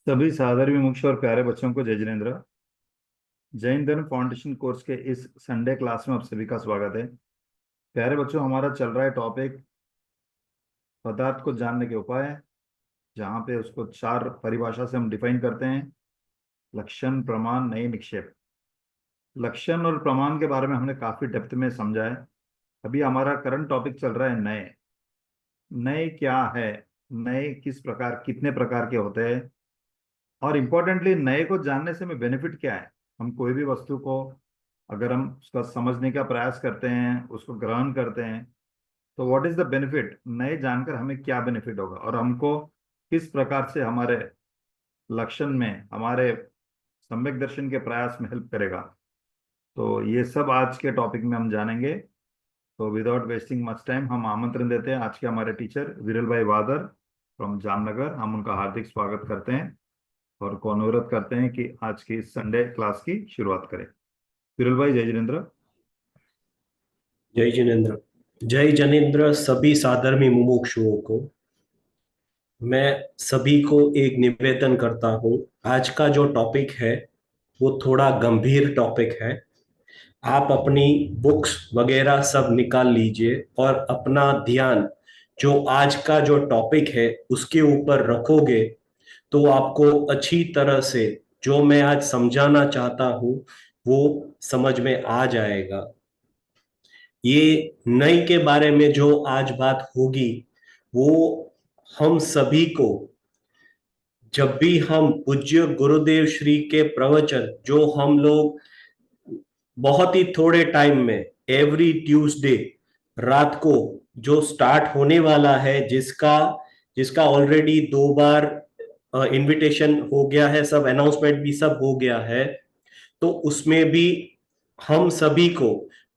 सभी सादर विमुक्त और प्यारे बच्चों को जय जिनेन्द्र। जैन धर्म फाउंडेशन कोर्स के इस संडे क्लास में आप सभी का स्वागत है। प्यारे बच्चों, हमारा चल रहा है टॉपिक पदार्थ को जानने के उपाय, जहाँ पे उसको चार परिभाषा से हम डिफाइन करते हैं: लक्षण, प्रमाण, नई, निक्षेप। लक्षण और प्रमाण के बारे में हमने काफी डेप्थ में समझा है। अभी हमारा करंट टॉपिक चल रहा है नए। नए क्या है, नए किस प्रकार, कितने प्रकार के होते हैं, और इम्पोर्टेंटली नए को जानने से हमें बेनिफिट क्या है। हम कोई भी वस्तु को अगर हम उसका समझने का प्रयास करते हैं, उसको ग्रहण करते हैं, तो व्हाट इज द बेनिफिट, नए जानकर हमें क्या बेनिफिट होगा और हमको किस प्रकार से हमारे लक्षण में, हमारे सम्यक दर्शन के प्रयास में हेल्प करेगा। तो ये सब आज के टॉपिक में हम जानेंगे। तो विदाउट वेस्टिंग मच टाइम, हम आमंत्रण देते हैं आज के हमारे टीचर विरल भाई वादर फ्रॉम जामनगर। हम उनका हार्दिक स्वागत करते हैं और को अनुरोध करते हैं कि आज की संडे क्लास की शुरुआत करें। विरल भाई, जय जिनेन्द्र। जय जिनेन्द्र। जय जनेन्द्र सभी साधर्मी मुमुक्षुओं को। मैं सभी को एक निवेदन करता हूँ। आज का जो टॉपिक है वो थोड़ा गंभीर टॉपिक है। आप अपनी बुक्स वगैरह सब निकाल लीजिए और अपना ध्यान जो आज का जो टॉपिक है उसके ऊपर रखोगे तो आपको अच्छी तरह से जो मैं आज समझाना चाहता हूँ वो समझ में आ जाएगा। ये नई के बारे में जो आज बात होगी वो हम सभी को, जब भी हम पूज्य गुरुदेव श्री के प्रवचन जो हम लोग बहुत ही थोड़े टाइम में एवरी ट्यूसडे रात को जो स्टार्ट होने वाला है, जिसका जिसका ऑलरेडी 2 बार इनविटेशन हो गया है, सब अनाउंसमेंट भी सब हो गया है, तो उसमें भी हम सभी को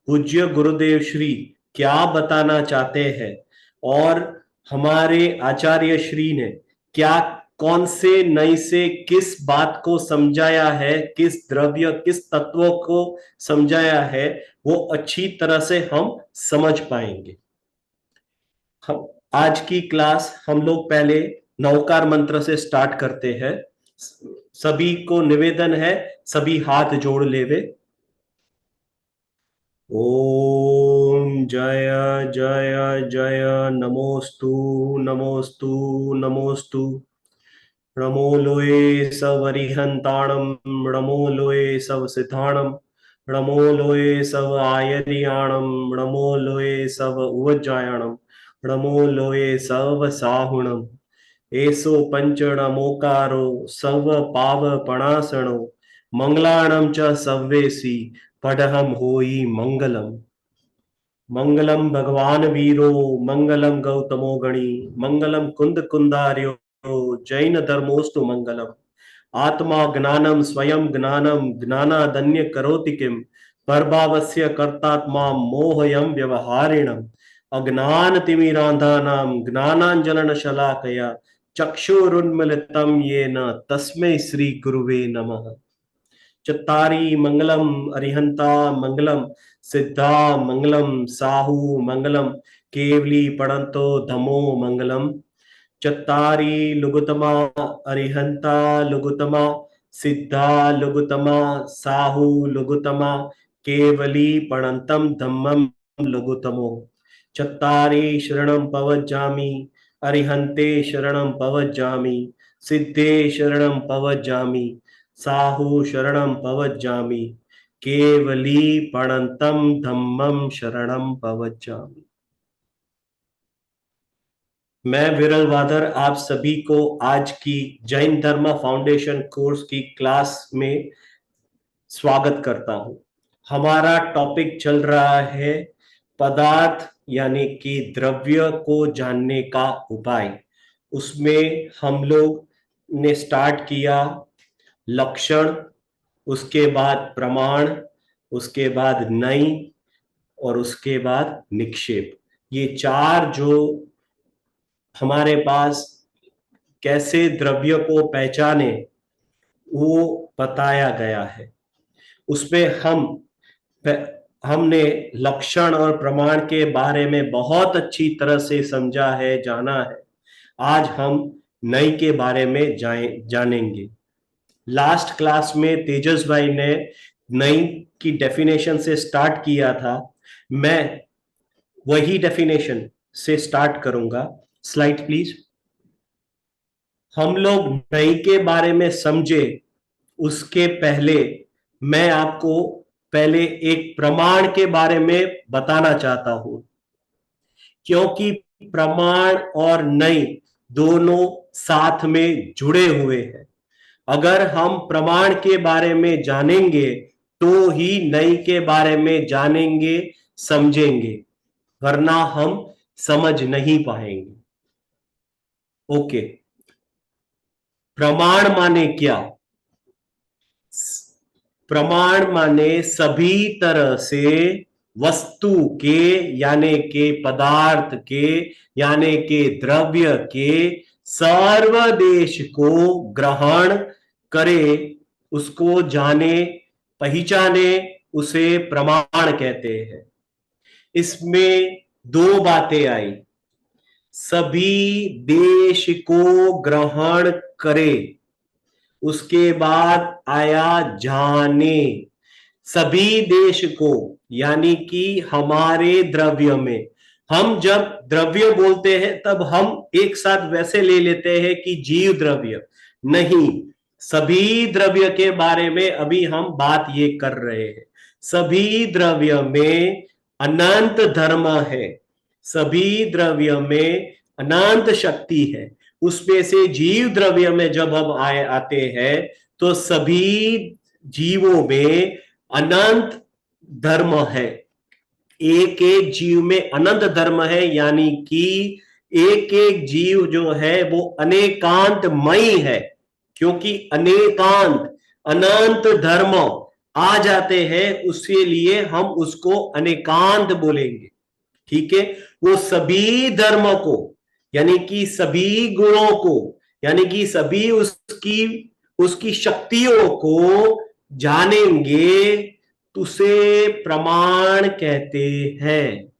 पूज्य गुरुदेव श्री क्या बताना चाहते हैं और हमारे आचार्य श्री ने क्या, कौन से नई से किस बात को समझाया है, किस द्रव्य किस तत्वों को समझाया है, वो अच्छी तरह से हम समझ पाएंगे। हम आज की क्लास हम लोग पहले नवकार मंत्र से स्टार्ट करते हैं। सभी को निवेदन है, सभी हाथ जोड़ लेवे। ओम जय जय जय नमोस्तु नमोस्तु नमोस्तु। नमो लोए सब अरिहंताणम, नमो लोए सब सिद्धाणम, नमो लोए सब आयरियाणम, नमो लोए सब उवज्जायणम, नमो लोए सब साहुणम। एसो पंचणमोकारो सर्व पाव पणासणो, मंगलाणम च सव्वेसी पढ़हम होई मंगलम। मंगलम भगवान वीरो, मंगलम गौतमो गणी, मंगलम कुंद कुंदार्यो, जैन धर्मोस्तु मंगलम। आत्मा ज्ञानम स्वयं ज्ञानम ज्ञानादन्य करोति किम, परभावस्य कर्तात्मा मोहयम व्यवहारिणम। अज्ञान तिमिरांधानाम ज्ञानांजन शलाकया चक्षुरुन्मिलितं येन तस्मै श्री गुरुवे नमः। चत्तारी मंगलम अरिहंता मंगलम, सिद्धा मंगलम, साहू मंगलम, केवली पड़ंतो धमो मंगलम। चत्तारी लुगुतमा अरिहंता लुगुतमा, सिद्धा लुगुतमा, साहू लुगुतमा, केवली पड़ंतम धम्मम लुगुतमो। चत्तारी शरणं पवज्जामि, अरिहंते शरणं पवज्जामि, सिद्धे शरणं पवज्जामि, साहू शरणं पवज्जामि, केवली पड़ंतम धम्मम शरणं पवज्जामि। मैं विरल वादर आप सभी को आज की जैन धर्म फाउंडेशन कोर्स की क्लास में स्वागत करता हूं। हमारा टॉपिक चल रहा है पदार्थ यानी कि द्रव्य को जानने का उपाय। उसमें हम लोग ने स्टार्ट किया लक्षण, उसके बाद प्रमाण, उसके बाद नई और उसके बाद निक्षेप। ये चार जो हमारे पास कैसे द्रव्य को पहचाने वो बताया गया है। उसमें हमने लक्षण और प्रमाण के बारे में बहुत अच्छी तरह से समझा है, जाना है। आज हम नई के बारे में जानेंगे। लास्ट क्लास में तेजस भाई ने नई की डेफिनेशन से स्टार्ट किया था। मैं वही डेफिनेशन से स्टार्ट करूंगा। Slide please. हम लोग नई के बारे में समझे उसके पहले मैं आपको पहले एक प्रमाण के बारे में बताना चाहता हूं, क्योंकि प्रमाण और नई दोनों साथ में जुड़े हुए हैं। अगर हम प्रमाण के बारे में जानेंगे तो ही नई के बारे में जानेंगे, समझेंगे, वरना हम समझ नहीं पाएंगे। ओके, प्रमाण माने क्या? प्रमाण माने सभी तरह से वस्तु के, यानी के पदार्थ के, यानी के द्रव्य के सर्वदेश को ग्रहण करे, उसको जाने, पहचाने, उसे प्रमाण कहते हैं। इसमें दो बातें आई। सभी देश को ग्रहण करे, उसके बाद आया जाने। सभी देश को यानी कि हमारे द्रव्य में, हम जब द्रव्य बोलते हैं तब हम एक साथ वैसे ले लेते हैं कि जीव द्रव्य नहीं, सभी द्रव्य के बारे में अभी हम बात ये कर रहे हैं। सभी द्रव्य में अनंत धर्म है, सभी द्रव्य में अनंत शक्ति है। उसमें से जीव द्रव्य में जब हम आते हैं तो सभी जीवों में अनंत धर्म है। एक एक जीव में अनंत धर्म है, यानी कि एक एक जीव जो है वो अनेकांतमयी है, क्योंकि अनेकांत अनंत धर्म आ जाते हैं, उसके लिए हम उसको अनेकांत बोलेंगे। ठीक है, वो सभी धर्म को यानी कि सभी गुणों को, यानी कि सभी उसकी उसकी शक्तियों को जानेंगे, तो उसे प्रमाण कहते हैं।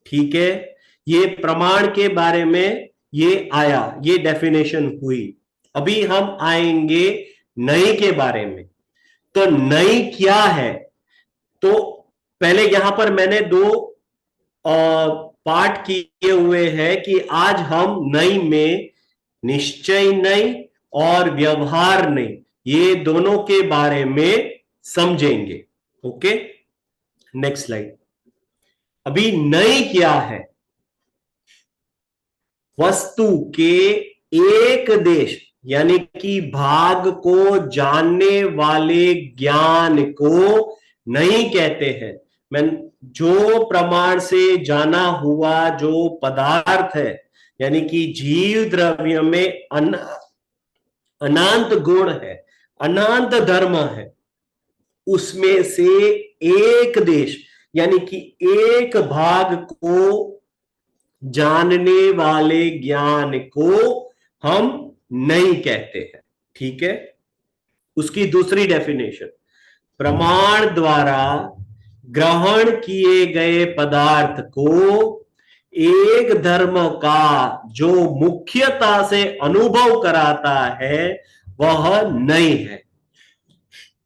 ठीक है, ये प्रमाण के बारे में ये आया, ये डेफिनेशन हुई। अभी हम आएंगे नई के बारे में। तो नई क्या है? तो पहले यहां पर मैंने दो पाठ किए हुए हैं कि आज हम नई में निश्चय नई और व्यवहार नई, ये दोनों के बारे में समझेंगे। Okay, next slide. अभी नई क्या है? वस्तु के एक देश यानी कि भाग को जानने वाले ज्ञान को नहीं कहते हैं। मैं जो प्रमाण से जाना हुआ जो पदार्थ है, यानी कि जीव द्रव्य में अनंत गुण है, अनंत धर्म है, उसमें से एक देश यानी कि एक भाग को जानने वाले ज्ञान को हम नहीं कहते हैं। ठीक है, उसकी दूसरी डेफिनेशन, प्रमाण द्वारा ग्रहण किए गए पदार्थ को एक धर्म का जो मुख्यता से अनुभव कराता है वह नहीं है।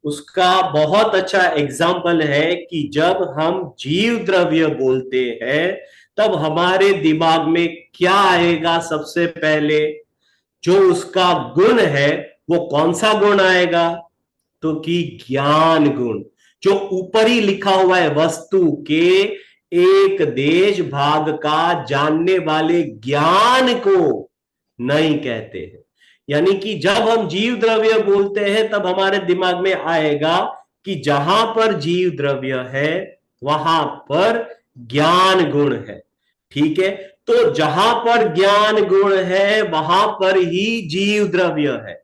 उसका बहुत अच्छा एग्जाम्पल है कि जब हम जीव द्रव्य बोलते हैं तब हमारे दिमाग में क्या आएगा? सबसे पहले जो उसका गुण है वो कौन सा गुण आएगा? तो कि ज्ञान गुण, जो ऊपर ही लिखा हुआ है, वस्तु के एक देश भाग का जानने वाले ज्ञान को नहीं कहते हैं। यानी कि जब हम जीव द्रव्य बोलते हैं तब हमारे दिमाग में आएगा कि जहां पर जीव द्रव्य है वहां पर ज्ञान गुण है। ठीक है, तो जहां पर ज्ञान गुण है वहां पर ही जीव द्रव्य है।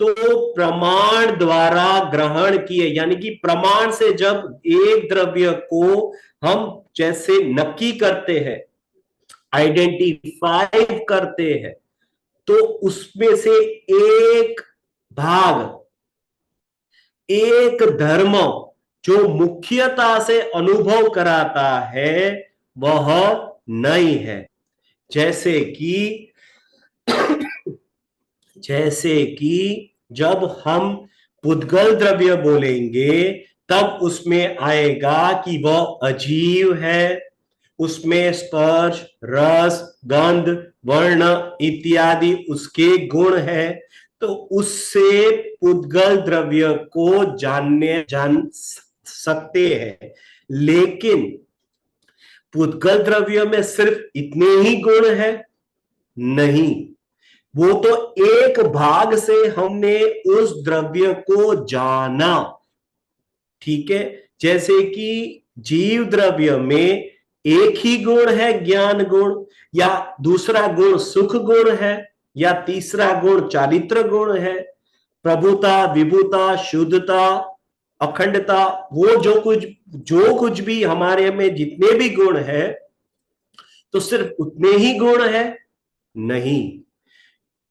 तो प्रमाण द्वारा ग्रहण किए, यानी कि प्रमाण से जब एक द्रव्य को हम जैसे नक्की करते हैं, आइडेंटिफाई करते हैं, तो उसमें से एक भाग, एक धर्म जो मुख्यता से अनुभव कराता है वह नहीं है। जैसे कि जैसे कि जब हम पुद्गल द्रव्य बोलेंगे तब उसमें आएगा कि वह अजीव है, उसमें स्पर्श, रस, गंध, वर्ण इत्यादि उसके गुण है, तो उससे पुद्गल द्रव्य को जान सकते हैं। लेकिन पुद्गल द्रव्य में सिर्फ इतने ही गुण है? नहीं, वो तो एक भाग से हमने उस द्रव्य को जाना। ठीक है, जैसे कि जीव द्रव्य में एक ही गुण है, ज्ञान गुण, या दूसरा गुण सुख गुण है, या तीसरा गुण चारित्र गुण है, प्रभुता, विभुता, शुद्धता, अखंडता, वो जो कुछ भी हमारे में जितने भी गुण है, तो सिर्फ उतने ही गुण है? नहीं,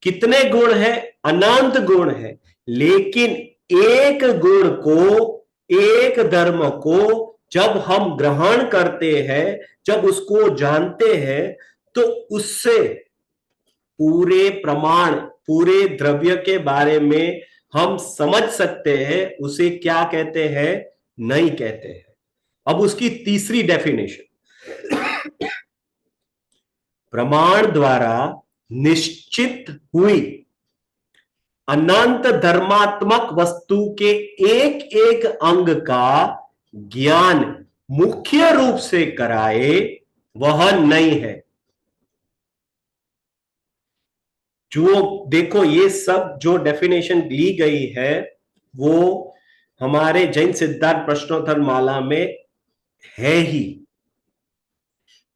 कितने गुण है? अनंत गुण है। लेकिन एक गुण को, एक धर्म को जब हम ग्रहण करते हैं, जब उसको जानते हैं, तो उससे पूरे प्रमाण, पूरे द्रव्य के बारे में हम समझ सकते हैं। उसे क्या कहते हैं? नहीं कहते हैं। अब उसकी तीसरी डेफिनेशन, प्रमाण द्वारा निश्चित हुई अनंत धर्मात्मक वस्तु के एक एक अंग का ज्ञान मुख्य रूप से कराए, वह नहीं है। जो देखो, ये सब जो डेफिनेशन ली गई है वो हमारे जैन सिद्धांत प्रश्नोत्तर माला में है ही।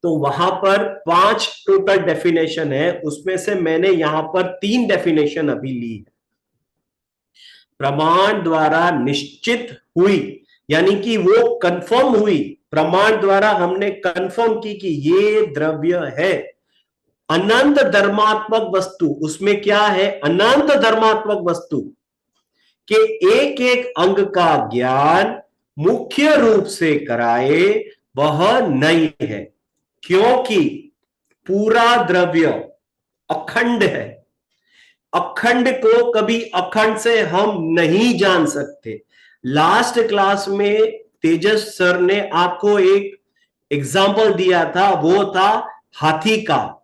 तो वहां पर 5 टोटल डेफिनेशन है, उसमें से मैंने यहां पर 3 डेफिनेशन अभी ली है। प्रमाण द्वारा निश्चित हुई, यानी कि वो कंफर्म हुई, प्रमाण द्वारा हमने कंफर्म की कि ये द्रव्य है। अनंत धर्मात्मक वस्तु, उसमें क्या है? अनंत धर्मात्मक वस्तु के एक एक अंग का ज्ञान मुख्य रूप से कराए, वह नहीं है। क्योंकि पूरा द्रव्य अखंड है। अखंड को कभी अखंड से हम नहीं जान सकते। लास्ट क्लास में तेजस सर ने आपको एक एग्जाम्पल दिया था, वो था हाथी का।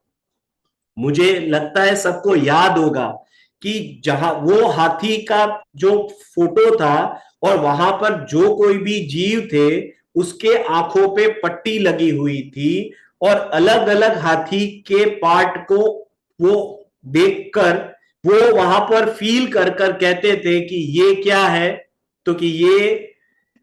मुझे लगता है सबको याद होगा कि जहां वो हाथी का जो फोटो था, और वहां पर जो कोई भी जीव थे उसके आंखों पे पट्टी लगी हुई थी, और अलग अलग हाथी के पार्ट को वो देखकर वो वहां पर फील कर कर कहते थे कि ये क्या है, तो कि ये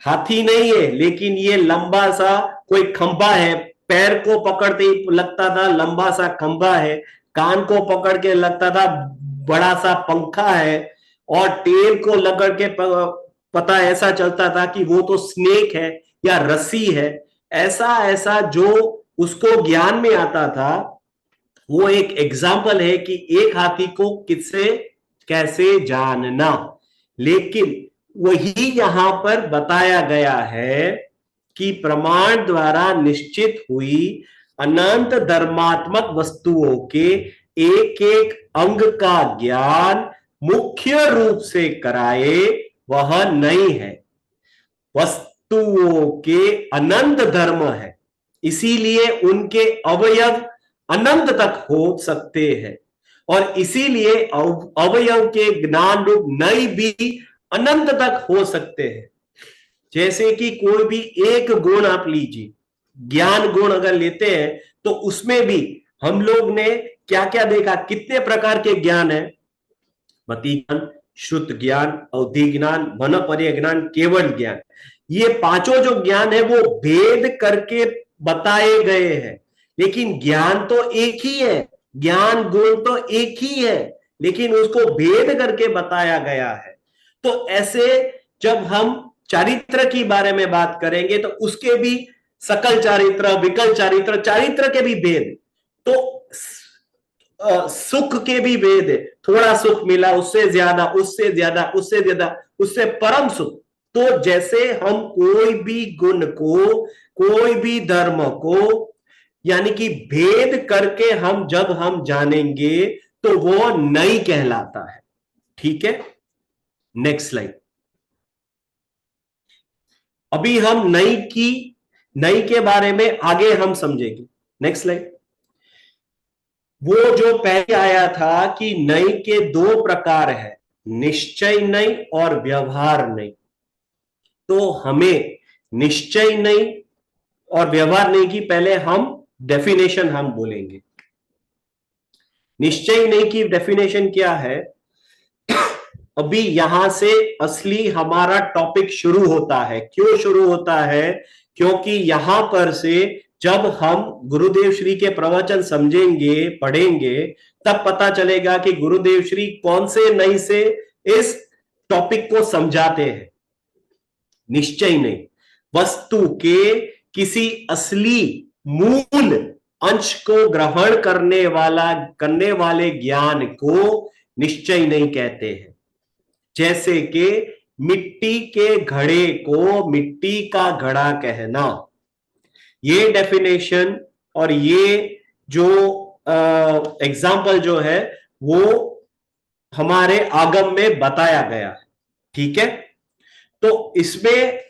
हाथी नहीं है, लेकिन ये लंबा सा कोई खंबा है। पैर को पकड़ते ही लगता था लंबा सा खंबा है, कान को पकड़ के लगता था बड़ा सा पंखा है, और टेल को लगड़ के पता ऐसा चलता था कि वो तो स्नेक है या रस्सी है। ऐसा ऐसा जो उसको ज्ञान में आता था, वो एक एग्जाम्पल है कि एक हाथी को किससे कैसे जानना। लेकिन वही यहां पर बताया गया है कि प्रमाण द्वारा निश्चित हुई अनंत धर्मात्मक वस्तुओं के एक एक अंग का ज्ञान मुख्य रूप से कराए, वह नहीं है। वस्तुओं के अनंत धर्म है, इसीलिए उनके अवयव अनंत तक हो सकते हैं, और इसीलिए अवयव के ज्ञान रूप नई भी अनंत तक हो सकते हैं। जैसे कि कोई भी एक गुण आप लीजिए, ज्ञान गुण अगर लेते हैं, तो उसमें भी हम लोग ने क्या क्या देखा? कितने प्रकार के ज्ञान है? मति ज्ञान, श्रुत ज्ञान, अवधि ज्ञान, मनपर्य ज्ञान, केवल ज्ञान। ये पांचों जो ज्ञान है वो भेद करके बताए गए हैं, लेकिन ज्ञान तो एक ही है, ज्ञान गुण तो एक ही है, लेकिन उसको भेद करके बताया गया है। तो ऐसे जब हम चारित्र की बारे में बात करेंगे, तो उसके भी सकल चारित्र, विकल चारित्र, चारित्र के भी भेद, तो सुख के भी भेद है। थोड़ा सुख मिला, उससे ज्यादा, उससे ज्यादा, उससे ज्यादा, उससे परम सुख। तो जैसे हम कोई भी गुण को, कोई भी धर्म को, यानी कि भेद करके हम जब हम जानेंगे, तो वो नई कहलाता है। ठीक है, नेक्स्ट स्लाइड। अभी हम नई के बारे में आगे हम समझेंगे। Next slide. वो जो पहले आया था कि नई के दो प्रकार है, निश्चय नई और व्यवहार नई। तो हमें निश्चय नई और व्यवहार नई की पहले हम डेफिनेशन हम बोलेंगे। निश्चय नई की डेफिनेशन क्या है? अभी यहां से असली हमारा टॉपिक शुरू होता है। क्यों शुरू होता है? क्योंकि यहां पर से जब हम गुरुदेव श्री के प्रवचन समझेंगे, पढ़ेंगे, तब पता चलेगा कि गुरुदेव श्री कौन से नई से इस टॉपिक को समझाते हैं। निश्चय नहीं, वस्तु के किसी असली मूल अंश को ग्रहण करने वाले ज्ञान को निश्चय नहीं कहते हैं। जैसे कि मिट्टी के घड़े को मिट्टी का घड़ा कहना। ये डेफिनेशन और ये जो एग्जाम्पल जो है वो हमारे आगम में बताया गया है। ठीक है, तो इसमें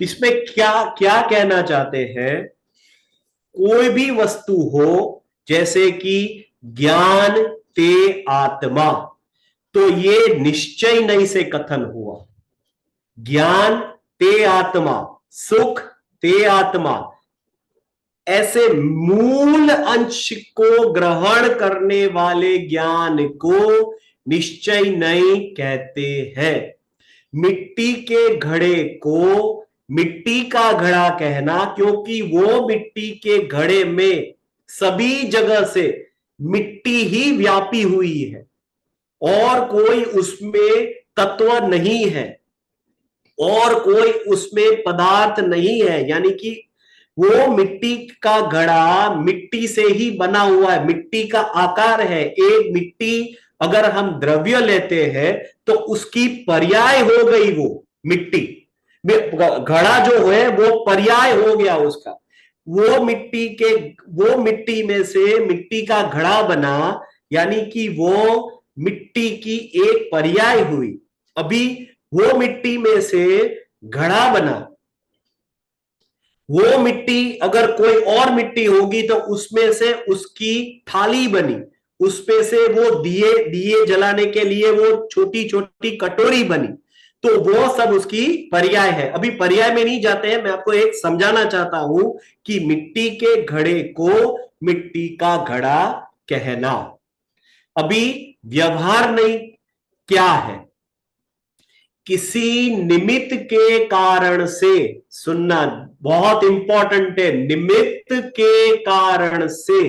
इसमें क्या क्या कहना चाहते हैं? कोई भी वस्तु हो, जैसे कि ज्ञान ते आत्मा, तो ये निश्चय नहीं से कथन हुआ। ज्ञान ते आत्मा, सुख ते आत्मा, ऐसे मूल अंश को ग्रहण करने वाले ज्ञान को निश्चय नहीं कहते हैं। मिट्टी के घड़े को मिट्टी का घड़ा कहना, क्योंकि वो मिट्टी के घड़े में सभी जगह से मिट्टी ही व्यापी हुई है और कोई उसमें तत्व नहीं है और कोई उसमें पदार्थ नहीं है। यानी कि वो मिट्टी का घड़ा मिट्टी से ही बना हुआ है, मिट्टी का आकार है। एक मिट्टी अगर हम द्रव्य लेते हैं तो उसकी पर्याय हो गई वो मिट्टी। घड़ा जो है वो पर्याय हो गया उसका। वो मिट्टी में से मिट्टी का घड़ा बना, यानी कि वो मिट्टी की एक पर्याय हुई। अभी वो मिट्टी में से घड़ा बना, वो मिट्टी अगर कोई और मिट्टी होगी तो उसमें से उसकी थाली बनी, उसमें से वो दिए जलाने के लिए वो छोटी छोटी कटोरी बनी। तो वो सब उसकी पर्याय है। अभी पर्याय में नहीं जाते हैं, मैं आपको एक समझाना चाहता हूं कि मिट्टी के घड़े को मिट्टी का घड़ा कहना। अभी व्यवहार नहीं क्या है? किसी निमित्त के कारण से, सुनना बहुत इंपॉर्टेंट है, निमित्त के कारण से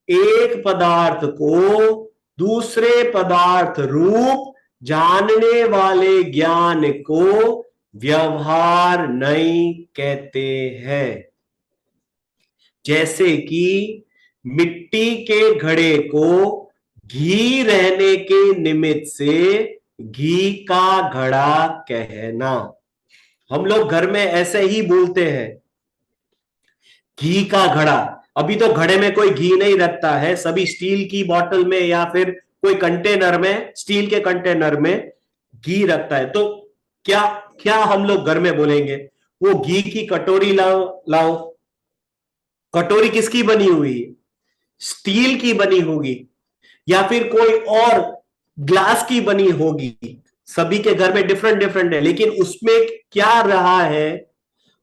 एक पदार्थ को दूसरे पदार्थ रूप जानने वाले ज्ञान को व्यवहार नहीं कहते हैं। जैसे कि मिट्टी के घड़े को घी रहने के निमित्त से घी का घड़ा कहना। हम लोग घर में ऐसे ही बोलते हैं, घी का घड़ा। अभी तो घड़े में कोई घी नहीं रखता है, सभी स्टील की बोतल में या फिर कोई कंटेनर में, स्टील के कंटेनर में घी रखता है। तो क्या क्या हम लोग घर में बोलेंगे? वो घी की कटोरी लाओ लाओ। कटोरी किसकी बनी हुई है? स्टील की बनी होगी या फिर कोई और ग्लास की बनी होगी। सभी के घर में डिफरेंट डिफरेंट है, लेकिन उसमें क्या रहा है?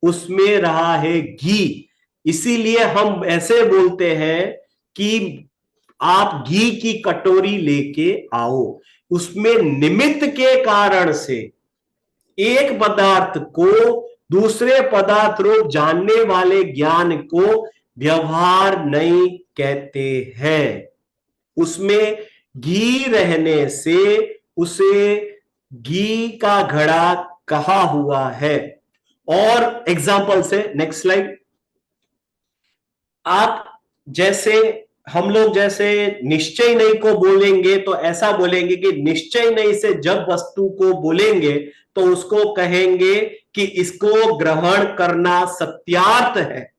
उसमें रहा है घी। इसीलिए हम ऐसे बोलते हैं कि आप घी की कटोरी लेके आओ। उसमें निमित्त के कारण से एक पदार्थ को दूसरे पदार्थ रूप जानने वाले ज्ञान को व्यवहार नहीं कहते हैं। उसमें घी रहने से उसे घी का घड़ा कहा हुआ है। और एग्जाम्पल से नेक्स्ट स्लाइड। आप जैसे हम लोग जैसे निश्चय नहीं को बोलेंगे तो ऐसा बोलेंगे कि निश्चय नहीं से जब वस्तु को बोलेंगे तो उसको कहेंगे कि इसको ग्रहण करना सत्यार्थ है।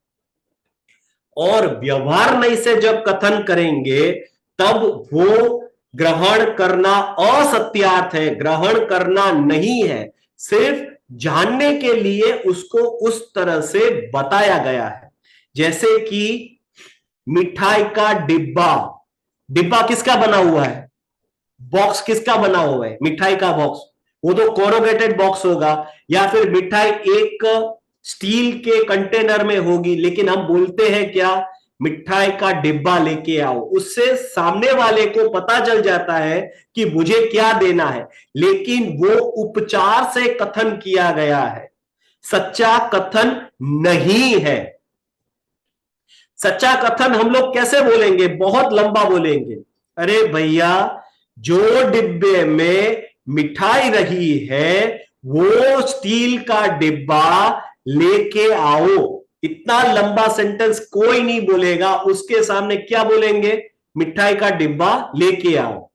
और व्यवहार नहीं से जब कथन करेंगे तब वो ग्रहण करना असत्यार्थ है, ग्रहण करना नहीं है, सिर्फ जानने के लिए उसको उस तरह से बताया गया है। जैसे कि मिठाई का डिब्बा, डिब्बा किसका बना हुआ है, बॉक्स किसका बना हुआ है, मिठाई का बॉक्स, वो तो कोरोगेटेड बॉक्स होगा, या फिर मिठाई एक स्टील के कंटेनर में होगी, लेकिन हम बोलते हैं क्या, मिठाई का डिब्बा लेके आओ। उससे सामने वाले को पता चल जाता है कि मुझे क्या देना है, लेकिन वो उपचार से कथन किया गया है, सच्चा कथन नहीं है। सच्चा कथन हम लोग कैसे बोलेंगे, बहुत लंबा बोलेंगे, अरे भैया जो डिब्बे में मिठाई रही है वो स्टील का डिब्बा लेके आओ। इतना लंबा सेंटेंस कोई नहीं बोलेगा, उसके सामने क्या बोलेंगे, मिठाई का डिब्बा लेके आओ।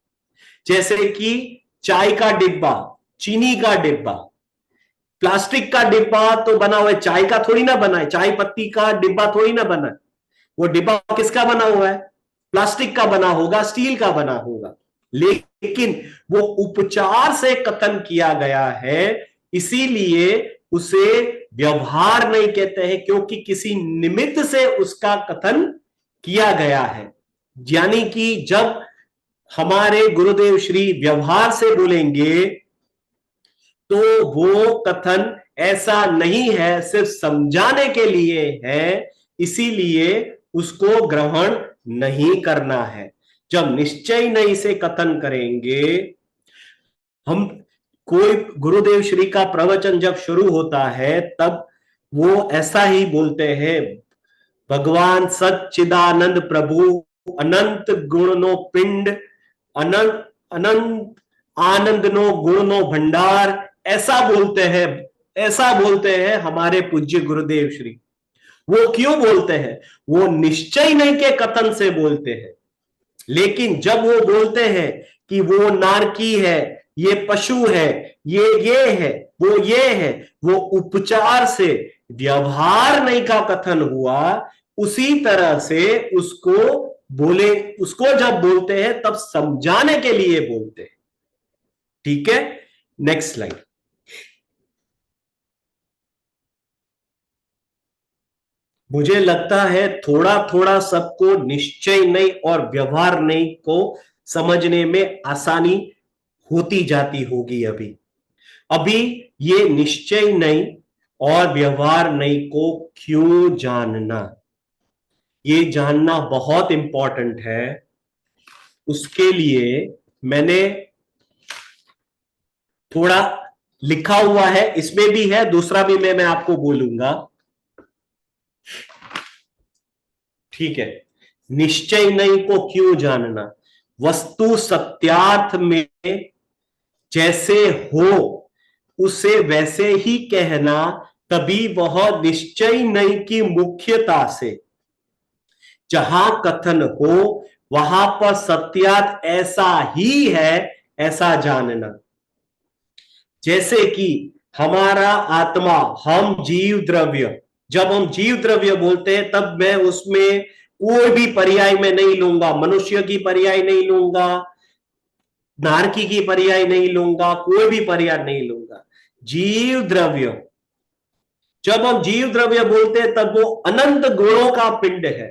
जैसे कि चाय का डिब्बा, चीनी का डिब्बा, प्लास्टिक का डिब्बा तो बना हुआ है, चाय का थोड़ी ना बना है, चाय पत्ती का डिब्बा थोड़ी ना बना है, वो डिब्बा किसका बना हुआ है, प्लास्टिक का बना होगा, स्टील का बना होगा, लेकिन वो उपचार से कथन किया गया है, इसीलिए उसे व्यवहार नहीं कहते हैं, क्योंकि किसी निमित्त से उसका कथन किया गया है। यानी कि जब हमारे गुरुदेव श्री व्यवहार से बोलेंगे तो वो कथन ऐसा नहीं है, सिर्फ समझाने के लिए है, इसीलिए उसको ग्रहण नहीं करना है। जब निश्चय नहीं से कथन करेंगे हम, कोई गुरुदेव श्री का प्रवचन जब शुरू होता है तब वो ऐसा ही बोलते हैं, भगवान सच्चिदानंद प्रभु अनंत गुण नो पिंड, अनंत अनंत आनंद नो गुण नो भंडार, ऐसा बोलते हैं, ऐसा बोलते हैं हमारे पूज्य गुरुदेव श्री। वो क्यों बोलते हैं, वो निश्चय नहीं के कथन से बोलते हैं, लेकिन जब वो बोलते हैं कि वो नारकी है, ये पशु है, ये है, वो ये है, वो उपचार से व्यवहार नहीं का कथन हुआ, उसी तरह से उसको बोले, उसको जब बोलते हैं तब समझाने के लिए बोलते हैं। ठीक है, नेक्स्ट स्लाइड। मुझे लगता है थोड़ा थोड़ा सबको निश्चय नहीं और व्यवहार नहीं को समझने में आसानी होती जाती होगी। अभी अभी ये निश्चय नहीं और व्यवहार नहीं को क्यों जानना, ये जानना बहुत इंपॉर्टेंट है। उसके लिए मैंने थोड़ा लिखा हुआ है, इसमें भी है, दूसरा भी मैं आपको बोलूंगा। ठीक है, निश्चय नहीं को क्यों जानना, वस्तु सत्यार्थ में जैसे हो उसे वैसे ही कहना, तभी वह निश्चय नहीं की मुख्यता से, जहां कथन हो वहां पर सत्यार्थ ऐसा ही है, ऐसा जानना। जैसे कि हमारा आत्मा, हम जीव द्रव्य, जब हम जीव द्रव्य बोलते हैं तब मैं उसमें कोई भी पर्याय में नहीं लूंगा, मनुष्य की पर्याय नहीं लूंगा, नारकी की पर्याय नहीं लूंगा, कोई भी पर्याय नहीं लूंगा। जीव द्रव्य, जब हम जीव द्रव्य बोलते हैं तब वो अनंत गुणों का पिंड है,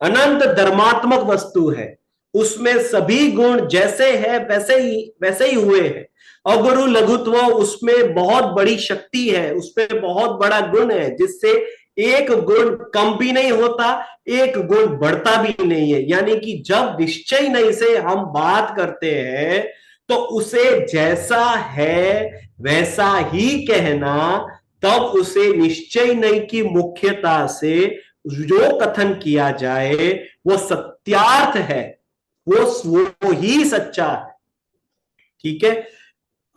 अनंत धर्मात्मक वस्तु है, उसमें सभी गुण जैसे है वैसे ही हुए हैं। अगुरु लघुत्व, उसमें बहुत बड़ी शक्ति है, उसमें बहुत बड़ा गुण है, जिससे एक गुण कम भी नहीं होता, एक गुण बढ़ता भी नहीं है। यानी कि जब निश्चय नहीं से हम बात करते हैं तो उसे जैसा है वैसा ही कहना, तब उसे निश्चय नहीं की मुख्यता से जो कथन किया जाए वो सत्यार्थ है, वो ही सच्चा है। ठीक है,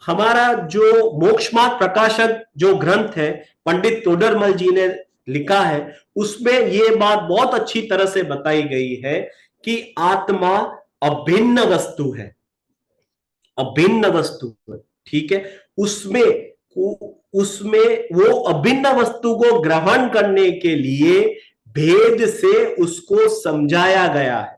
हमारा जो मोक्ष मार्ग प्रकाशक जो ग्रंथ है पंडित तोडरमल जी ने लिखा है, उसमें ये बात बहुत अच्छी तरह से बताई गई है कि आत्मा अभिन्न वस्तु है, अभिन्न वस्तु है। ठीक है, उसमें वो अभिन्न वस्तु को ग्रहण करने के लिए भेद से उसको समझाया गया है।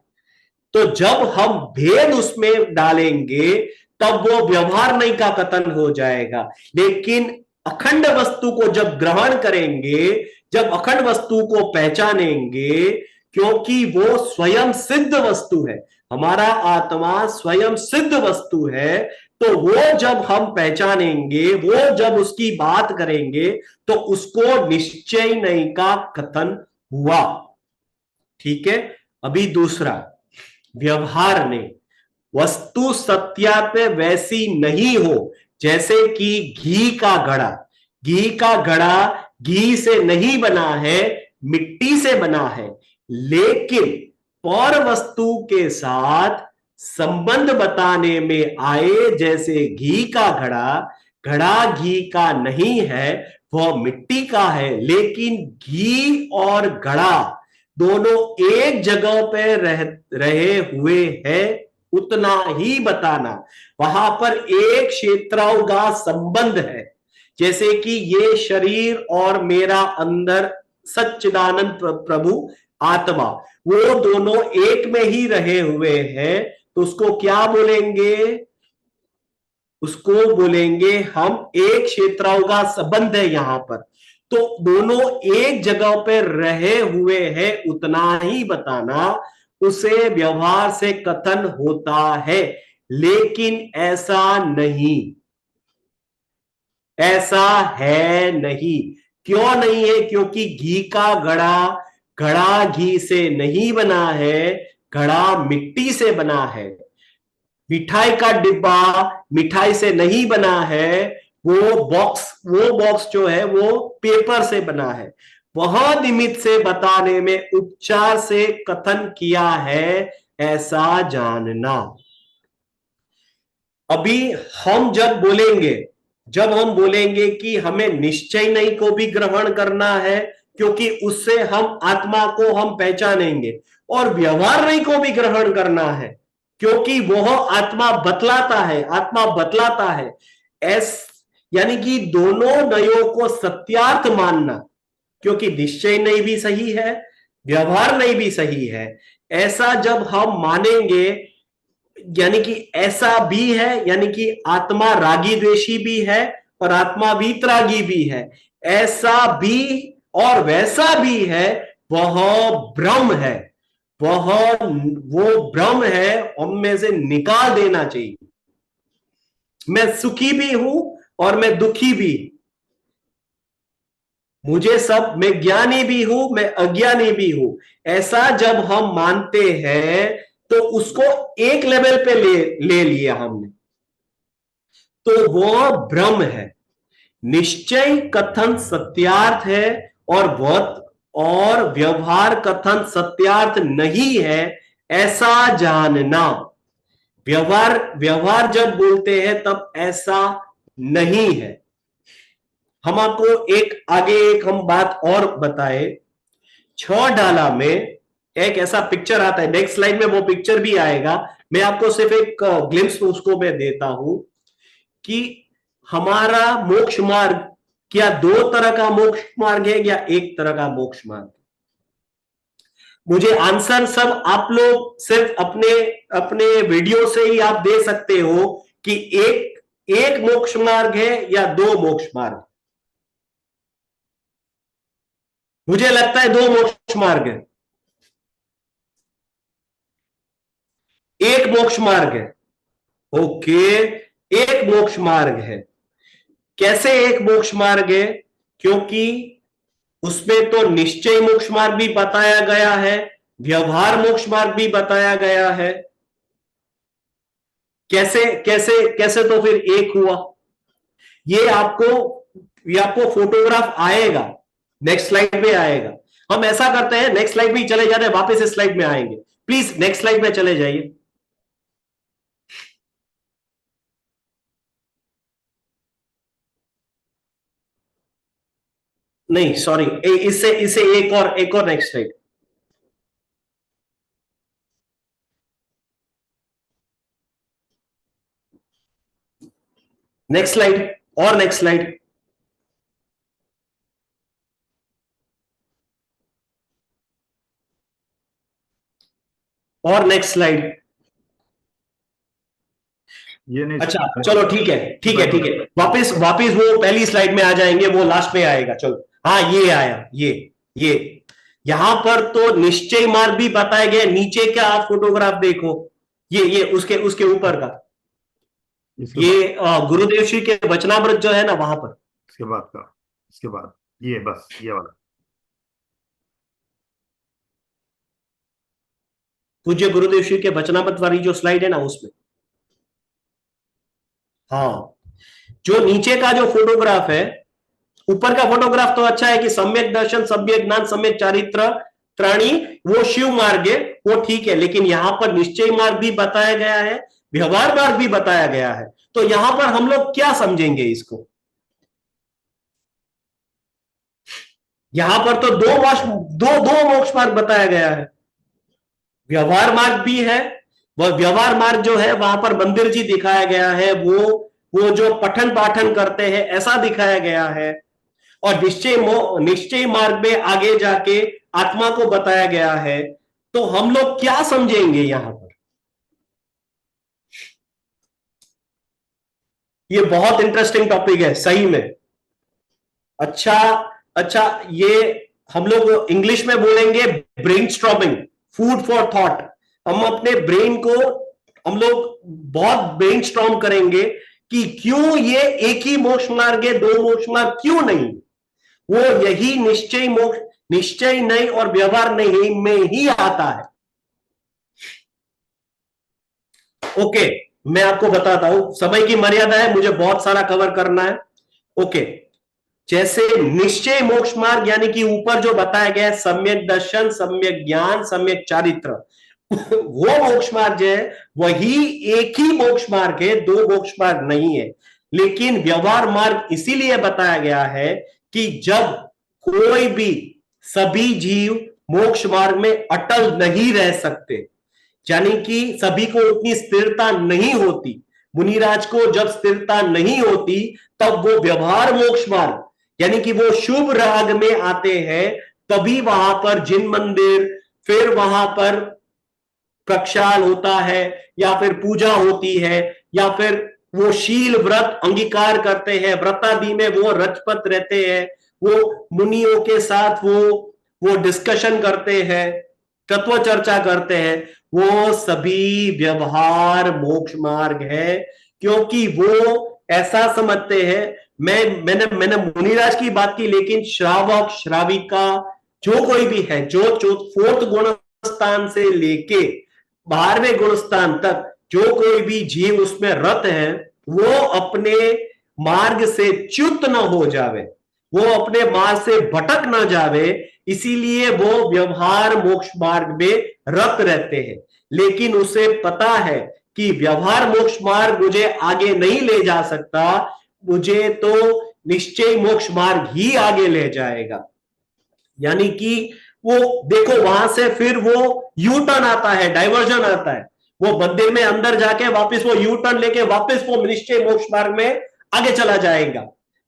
तो जब हम भेद उसमें डालेंगे तब वो व्यवहार का कथन हो जाएगा। लेकिन अखंड वस्तु को जब ग्रहण करेंगे, जब अखंड वस्तु को पहचानेंगे, क्योंकि वो स्वयं सिद्ध वस्तु है, हमारा आत्मा स्वयं सिद्ध वस्तु है, तो वो जब हम पहचानेंगे, वो जब उसकी बात करेंगे, तो उसको निश्चय नहीं का कथन हुआ। ठीक है। अभी दूसरा, व्यवहार ने वस्तु सत्यात वैसी नहीं हो, जैसे कि घी का घड़ा। घी का घड़ा घी से नहीं बना है, मिट्टी से बना है, लेकिन पर वस्तु के साथ संबंध बताने में आए, जैसे घी का घड़ा, घड़ा घी का नहीं है, वह मिट्टी का है, लेकिन घी और घड़ा दोनों एक जगह पे रहे हुए हैं, उतना ही बताना। वहां पर एक क्षेत्रों का संबंध है, जैसे कि ये शरीर और मेरा अंदर सच्चिदानंद प्रभु आत्मा, वो दोनों एक में ही रहे हुए हैं, तो उसको क्या बोलेंगे? उसको बोलेंगे हम एक क्षेत्रों का संबंध है यहां पर। तो दोनों एक जगह पर रहे हुए हैं, उतना ही बताना, उसे व्यवहार से कथन होता है। लेकिन ऐसा नहीं, ऐसा है नहीं। क्यों नहीं है? क्योंकि घी का घड़ा, घड़ा घी से नहीं बना है, घड़ा मिट्टी से बना है। मिठाई का डिब्बा मिठाई से नहीं बना है, वो बॉक्स जो है वो पेपर से बना है। वह निमित्त से बताने में उपचार से कथन किया है, ऐसा जानना। अभी हम जब हम बोलेंगे कि हमें निश्चय नहीं को भी ग्रहण करना है, क्योंकि उससे हम आत्मा को हम पहचानेंगे, और व्यवहार नहीं को भी ग्रहण करना है, क्योंकि वह आत्मा बतलाता है। एस यानी कि दोनों नयों को सत्यार्थ मानना, क्योंकि निश्चय नहीं भी सही है, व्यवहार नहीं भी सही है। ऐसा जब हम मानेंगे, यानी कि ऐसा भी है, यानी कि आत्मा रागी द्वेषी भी है और आत्मा वीतरागी भी है, ऐसा भी और वैसा भी है, वह ब्रह्म है। वह वो ब्रह्म है, उनमें से निकाल देना चाहिए। मैं सुखी भी हूं और मैं दुखी भी, मैं ज्ञानी भी हूं, मैं अज्ञानी भी हूं। ऐसा जब हम मानते हैं, तो उसको एक लेवल पे ले लिया हमने, तो वो ब्रह्म है। निश्चय कथन सत्यार्थ है, और व्यवहार कथन सत्यार्थ नहीं है, ऐसा जानना। व्यवहार व्यवहार जब बोलते हैं तब ऐसा नहीं है। हम आपको एक हम बात और बताए। 6 डाला में एक ऐसा पिक्चर आता है, नेक्स्ट स्लाइड में वो पिक्चर भी आएगा, मैं आपको सिर्फ एक ग्लिम्स उसको मैं देता हूं कि हमारा मोक्ष मार्ग क्या 2 तरह का मोक्ष मार्ग है या एक तरह का मोक्ष मार्ग? मुझे आंसर सब आप लोग सिर्फ अपने अपने वीडियो से ही आप दे सकते हो कि एक एक मोक्ष मार्ग है या 2 मोक्ष मार्ग। मुझे लगता है 2 मोक्ष मार्ग है, एक मोक्ष मार्ग है। ओके, एक मोक्ष मार्ग है। कैसे एक मोक्ष मार्ग है? क्योंकि उसमें तो निश्चय मोक्ष मार्ग भी बताया गया है, व्यवहार मोक्ष मार्ग भी बताया गया है। कैसे कैसे कैसे तो फिर एक हुआ? ये आपको ये आपको फोटोग्राफ आएगा, नेक्स्ट स्लाइड में आएगा। हम ऐसा करते हैं, नेक्स्ट स्लाइड में चले जाते हैं, वापस इस स्लाइड में आएंगे। प्लीज नेक्स्ट स्लाइड में चले जाइए। नहीं सॉरी, इससे इससे एक और नेक्स्ट स्लाइड। नेक्स्ट स्लाइड, और नेक्स्ट स्लाइड। और नेक्स्ट स्लाइड। ये नहीं अच्छा सर। चलो ठीक है ठीक है ठीक है, वापस वापस वो पहली स्लाइड में आ जाएंगे, वो लास्ट में आएगा। चलो हाँ ये आया, ये यहां पर तो निश्चय मार्ग भी बताया गया। नीचे का आप फोटोग्राफ देखो, ये उसके उसके ऊपर का, इसके ये बाद, गुरुदेव श्री के वचनामृत जो है ना वहां पर। इसके बाद का, इसके बाद ये, बस ये वाला। पूज्य गुरुदेव श्री के वचनामृत वाली जो स्लाइड है ना उसमें, हाँ जो नीचे का जो फोटोग्राफ है, ऊपर का फोटोग्राफ तो अच्छा है कि सम्यक दर्शन, सम्यक ज्ञान, सम्यक चारित्र त्राणी, वो शिव मार्ग है, वो ठीक है। लेकिन यहां पर निश्चय मार्ग भी बताया गया है, व्यवहार मार्ग भी बताया गया है। तो यहां पर हम लोग क्या समझेंगे इसको? यहां पर तो दो मोक्ष मार्ग बताया गया है। व्यवहार मार्ग भी है, वह व्यवहार मार्ग जो है वहां पर मंदिर जी दिखाया गया है, वो जो पठन पाठन करते हैं ऐसा दिखाया गया है। और निश्चय मार्ग में आगे जाके आत्मा को बताया गया है। तो हम लोग क्या समझेंगे यहां पर? ये बहुत इंटरेस्टिंग टॉपिक है सही में। अच्छा अच्छा, ये हम लोग इंग्लिश में बोलेंगे ब्रेनस्टॉर्मिंग, फूड फॉर थॉट। हम अपने ब्रेन को हम लोग बहुत ब्रेनस्टॉर्म करेंगे कि क्यों ये एक ही मोक्ष मार्ग है, दो मोक्ष मार्ग क्यों नहीं? वो यही निश्चय नहीं और व्यवहार नहीं में ही आता है। ओके, मैं आपको बताता हूं, समय की मर्यादा है, मुझे बहुत सारा कवर करना है। ओके, जैसे निश्चय मोक्ष मार्ग यानी कि ऊपर जो बताया गया है, सम्यक दर्शन, सम्यक ज्ञान, सम्यक चारित्र, वो मोक्ष मार्ग जो है वही एक ही मोक्ष मार्ग है, दो मोक्ष मार्ग नहीं है। लेकिन व्यवहार मार्ग इसीलिए बताया गया है कि जब कोई भी, सभी जीव मोक्ष मार्ग में अटल नहीं रह सकते, यानी कि सभी को उतनी स्थिरता नहीं होती। मुनिराज को जब स्थिरता नहीं होती तब वो व्यवहार मोक्ष मार्ग यानी कि वो शुभ राग में आते हैं, तभी वहां पर जिन मंदिर, फिर वहां पर प्रक्षाल होता है, या फिर पूजा होती है, या फिर वो शील व्रत अंगीकार करते हैं, व्रतादि में वो रचपत रहते हैं, वो मुनियों के साथ वो डिस्कशन करते हैं, तत्व चर्चा करते हैं, वो सभी व्यवहार मोक्ष मार्ग है। क्योंकि वो ऐसा समझते हैं, मैंने मुनिराज की बात की, लेकिन श्रावक श्राविका जो कोई भी है, जो फोर्थ गुण स्थान से लेके 12वें गुण स्थान तक जो कोई भी जीव उसमें रत है, वो अपने मार्ग से च्युत न हो जावे, वो अपने मार्ग से भटक न जावे, इसीलिए वो व्यवहार मोक्ष मार्ग में रत रहते हैं। लेकिन उसे पता है कि व्यवहार मोक्ष मार्ग मुझे आगे नहीं ले जा सकता, मुझे तो निश्चय मोक्ष मार्ग ही आगे ले जाएगा। यानी कि वो देखो वहां से फिर वो यू टर्न आता है, डाइवर्जन आता है, वो मंदिर में अंदर जाके वापस वो यू टर्न लेके वापस वो निश्चय मोक्ष मार्ग में आगे चला जाएगा।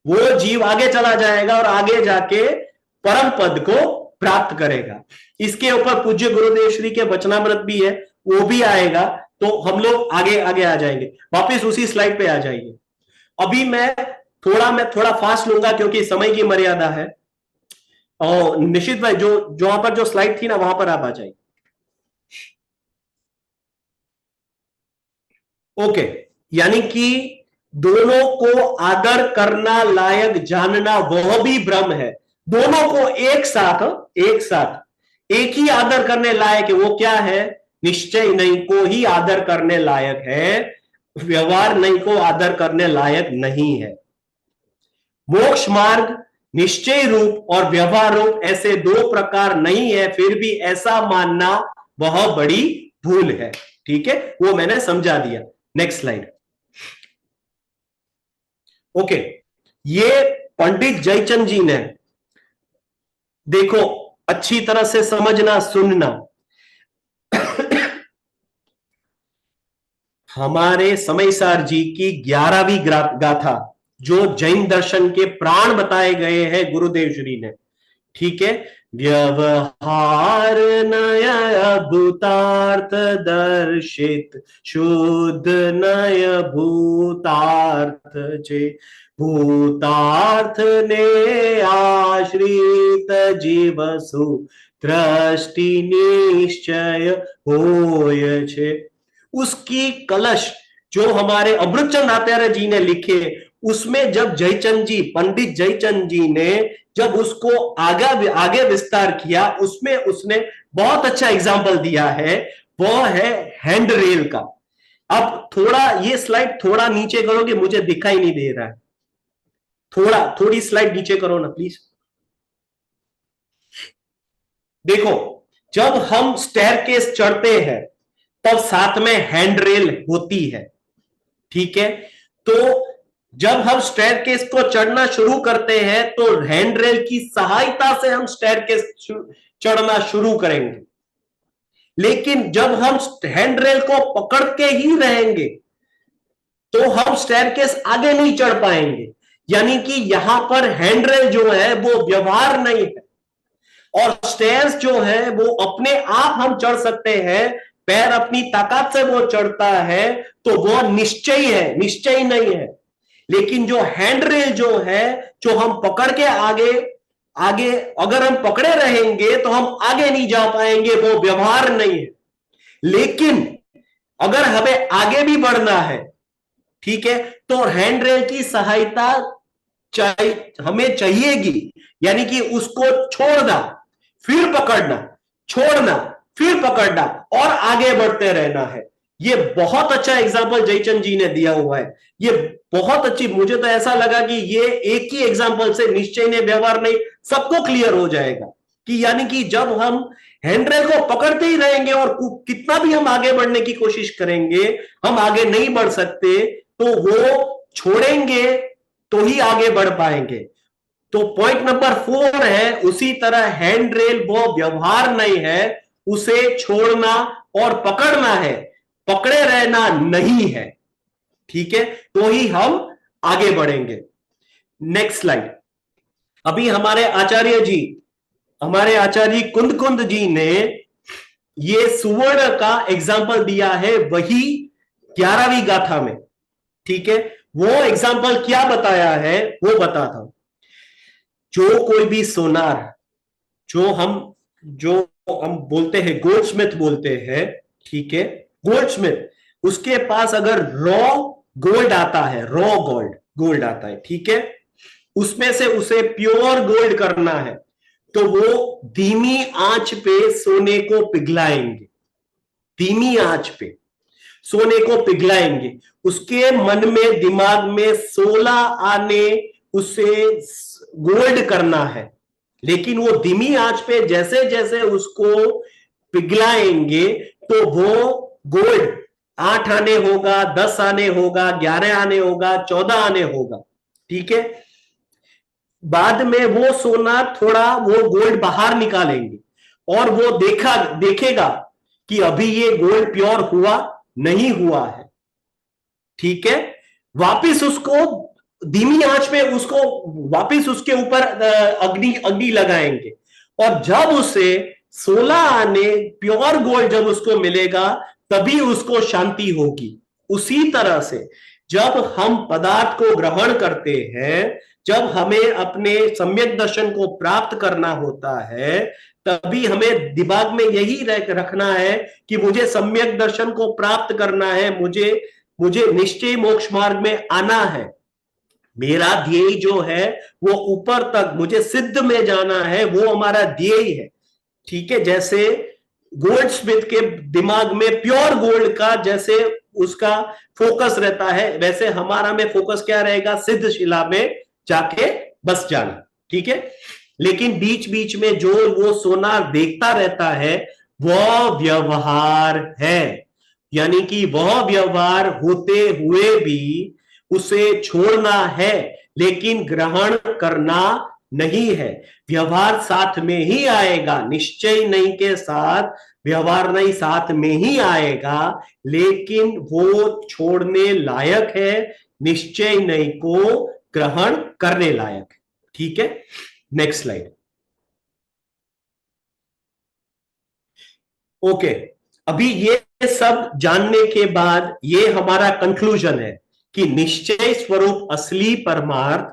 वो जीव आगे चला जाएगा और आगे जाके परम पद को प्राप्त करेगा। इसके ऊपर पूज्य गुरुदेव श्री के वचनामृत भी है, वो भी आएगा। तो हम लोग आगे आगे आ जाएंगे, वापिस उसी स्लाइड पे आ जाएंगे। अभी मैं थोड़ा फास्ट लूंगा क्योंकि समय की मर्यादा है। और निश्चित भाई जो जो वहां पर जो स्लाइड थी ना वहां पर आप आ जाइए। ओके, यानी कि दोनों को आदर करना, लायक जानना वह भी ब्रह्म है। दोनों को एक साथ एक ही आदर करने लायक है। वो क्या है? निश्चय नहीं को ही आदर करने लायक है, व्यवहार नहीं को आदर करने लायक नहीं है। मोक्ष मार्ग निश्चय रूप और व्यवहार रूप ऐसे दो प्रकार नहीं है, फिर भी ऐसा मानना वह बड़ी भूल है। ठीक है, वो मैंने समझा दिया। Next slide. ओके, ये पंडित जयचंद जी ने, देखो अच्छी तरह से समझना सुनना, हमारे समयसार जी की 11वीं गाथा जो जैन दर्शन के प्राण बताए गए हैं गुरुदेव श्री ने, ठीक है। व्यवहार नय भूतार्थ दर्शित शुद्ध नय भूतार्थ चे भूतार्थ ने आश्रित जीवसु दृष्टि निश्चय होय छे। उसकी कलश जो हमारे अमृतचंद आचार्य जी ने लिखे, उसमें जब जयचंद जी, पंडित जयचंद जी ने जब उसको आगे विस्तार किया, उसमें उसने बहुत अच्छा एग्जाम्पल दिया है, वो है हैंड रेल का। अब थोड़ा ये स्लाइड थोड़ा नीचे करोगे, मुझे दिखाई नहीं दे रहा है, थोड़ी स्लाइड नीचे करो ना प्लीज। देखो, जब हम स्टेयरकेस चढ़ते हैं तब साथ में हैंड रेल होती है, ठीक है। तो जब हम स्टेयरकेस को चढ़ना शुरू करते हैं तो हैंड रेल की सहायता से हम स्टेयरकेस चढ़ना शुरू करेंगे, लेकिन जब हम हैंड रेल को पकड़ के ही रहेंगे तो हम स्टेयरकेस आगे नहीं चढ़ पाएंगे। यानी कि यहां पर हैंड रेल जो है वो व्यवहार नहीं है, और स्टेयर्स जो है वो अपने आप हम चढ़ सकते हैं, पैर अपनी ताकत से वो चढ़ता है, तो वो निश्चय है, निश्चय नहीं है। लेकिन जो हैंड रेल जो है, जो हम पकड़ के आगे आगे अगर हम पकड़े रहेंगे तो हम आगे नहीं जा पाएंगे, वो व्यवहार नहीं है। लेकिन अगर हमें आगे भी बढ़ना है, ठीक है, तो हैंड रेल की सहायता हमें चाहिएगी। यानी कि उसको छोड़ना, फिर पकड़ना, छोड़ना, फिर पकड़ना और आगे बढ़ते रहना है। ये बहुत अच्छा एग्जाम्पल जयचंद जी ने दिया हुआ है। ये बहुत अच्छी, मुझे तो ऐसा लगा कि ये एक ही एग्जाम्पल से निश्चय ने व्यवहार नहीं सबको क्लियर हो जाएगा कि यानी कि जब हम हैंडरेल को पकड़ते ही रहेंगे और कितना भी हम आगे बढ़ने की कोशिश करेंगे, हम आगे नहीं बढ़ सकते, तो वो छोड़ेंगे तो ही आगे बढ़ पाएंगे। तो पॉइंट नंबर 4 है, उसी तरह हैंड रेल वो व्यवहार नहीं है, उसे छोड़ना और पकड़ना है, पकड़े रहना नहीं है, ठीक है, तो ही हम आगे बढ़ेंगे। Next slide. अभी हमारे आचार्य कुंद कुंद जी ने ये सुवर्ण का एग्जाम्पल दिया है, वही 11वीं गाथा में, ठीक है। वो एग्जाम्पल क्या बताया है वो बताता हूं। जो कोई भी सोनार, जो हम बोलते हैं गोल्डस्मिथ बोलते हैं, ठीक है, गोल्डस्मिथ, उसके पास अगर रॉ गोल्ड आता है, रॉ गोल्ड आता है, ठीक है, उसमें से उसे प्योर गोल्ड करना है, तो वो धीमी आंच पे सोने को पिघलाएंगे, धीमी आंच पे सोने को पिघलाएंगे। उसके मन में, दिमाग में 16 आने उसे गोल्ड करना है, लेकिन वो धीमी आंच पे जैसे जैसे उसको पिघलाएंगे तो वो गोल्ड 8 आने होगा, 10 आने होगा, 11 आने होगा, 14 आने होगा, ठीक है। बाद में वो सोना थोड़ा वो गोल्ड बाहर निकालेंगे और वो देखेगा कि अभी ये गोल्ड प्योर हुआ नहीं हुआ है, ठीक है। वापिस उसको धीमी आंच में उसको वापिस उसके ऊपर अग्नि लगाएंगे, और जब उसे 16 आने प्योर गोल्ड जब उसको मिलेगा तभी उसको शांति होगी। उसी तरह से जब हम पदार्थ को ग्रहण करते हैं, जब हमें अपने सम्यक दर्शन को प्राप्त करना होता है, तभी हमें दिमाग में यही रखना है कि मुझे सम्यक दर्शन को प्राप्त करना है, मुझे निश्चय मोक्ष मार्ग में आना है, मेरा ध्येय जो है वो ऊपर तक, मुझे सिद्ध में जाना है, वो हमारा ध्येय है, ठीक है। जैसे गोल्ड स्मिथ के दिमाग में प्योर गोल्ड का जैसे उसका फोकस रहता है, वैसे हमारा में फोकस क्या रहेगा, सिद्ध शिला में जाके बस जाना, ठीक है। लेकिन बीच बीच में जो वो सोना देखता रहता है वह व्यवहार है, यानी कि वह व्यवहार होते हुए भी उसे छोड़ना है, लेकिन ग्रहण करना नहीं है। व्यवहार साथ में ही आएगा, निश्चय नहीं के साथ व्यवहार नहीं साथ में ही आएगा, लेकिन वो छोड़ने लायक है, निश्चय नहीं को ग्रहण करने लायक, ठीक है। Next slide. ओके, अभी ये सब जानने के बाद ये हमारा कंक्लूजन है कि निश्चय स्वरूप असली परमार्थ,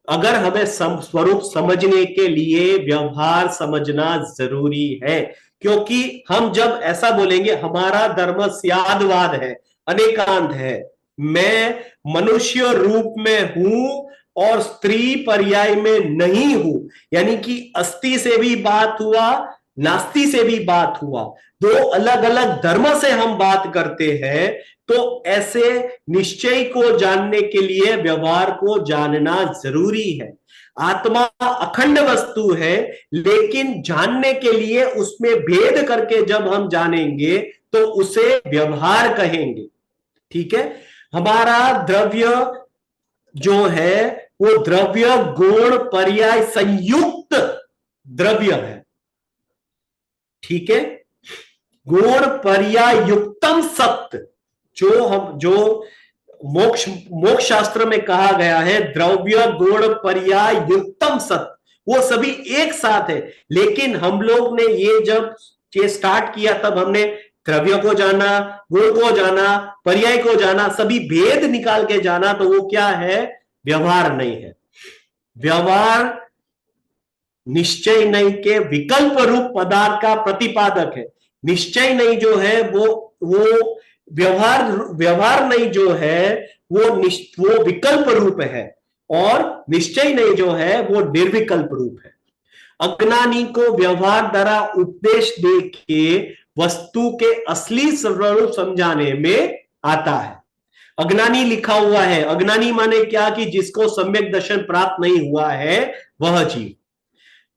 अगर हमें स्वरूप समझने के लिए व्यवहार समझना जरूरी है। क्योंकि हम जब ऐसा बोलेंगे हमारा धर्म स्यादवाद है, अनेकांत है, मैं मनुष्य रूप में हूं और स्त्री पर्याय में नहीं हूं, यानी कि अस्थि से भी बात हुआ, नास्ति से भी बात हुआ, दो अलग अलग धर्म से हम बात करते हैं। तो ऐसे निश्चय को जानने के लिए व्यवहार को जानना जरूरी है। आत्मा अखंड वस्तु है, लेकिन जानने के लिए उसमें भेद करके जब हम जानेंगे तो उसे व्यवहार कहेंगे। ठीक है, हमारा द्रव्य जो है वो द्रव्य गुण पर्याय संयुक्त द्रव्य है। ठीक है, गुण पर्याय युक्तम सत्य, जो मोक्ष शास्त्र में कहा गया है, द्रव्य गुण पर्याय युक्तम सत्य, वो सभी एक साथ है। लेकिन हम लोग ने ये स्टार्ट किया तब हमने द्रव्य को जाना, गुण को जाना, पर्याय को जाना, सभी भेद निकाल के जाना, तो वो क्या है? व्यवहार नहीं है। व्यवहार निश्चय नहीं के विकल्प रूप पदार्थ का प्रतिपादक है। निश्चय नहीं जो है वो व्यवहार नहीं जो है वो विकल्प रूप है, और निश्चय नहीं जो है वो निर्विकल्प रूप है। अज्ञानी को व्यवहार द्वारा उपदेश दे के वस्तु के असली स्वरूप समझाने में आता है। अज्ञानी लिखा हुआ है, अज्ञानी माने क्या? कि जिसको सम्यक दर्शन प्राप्त नहीं हुआ है वह जीव।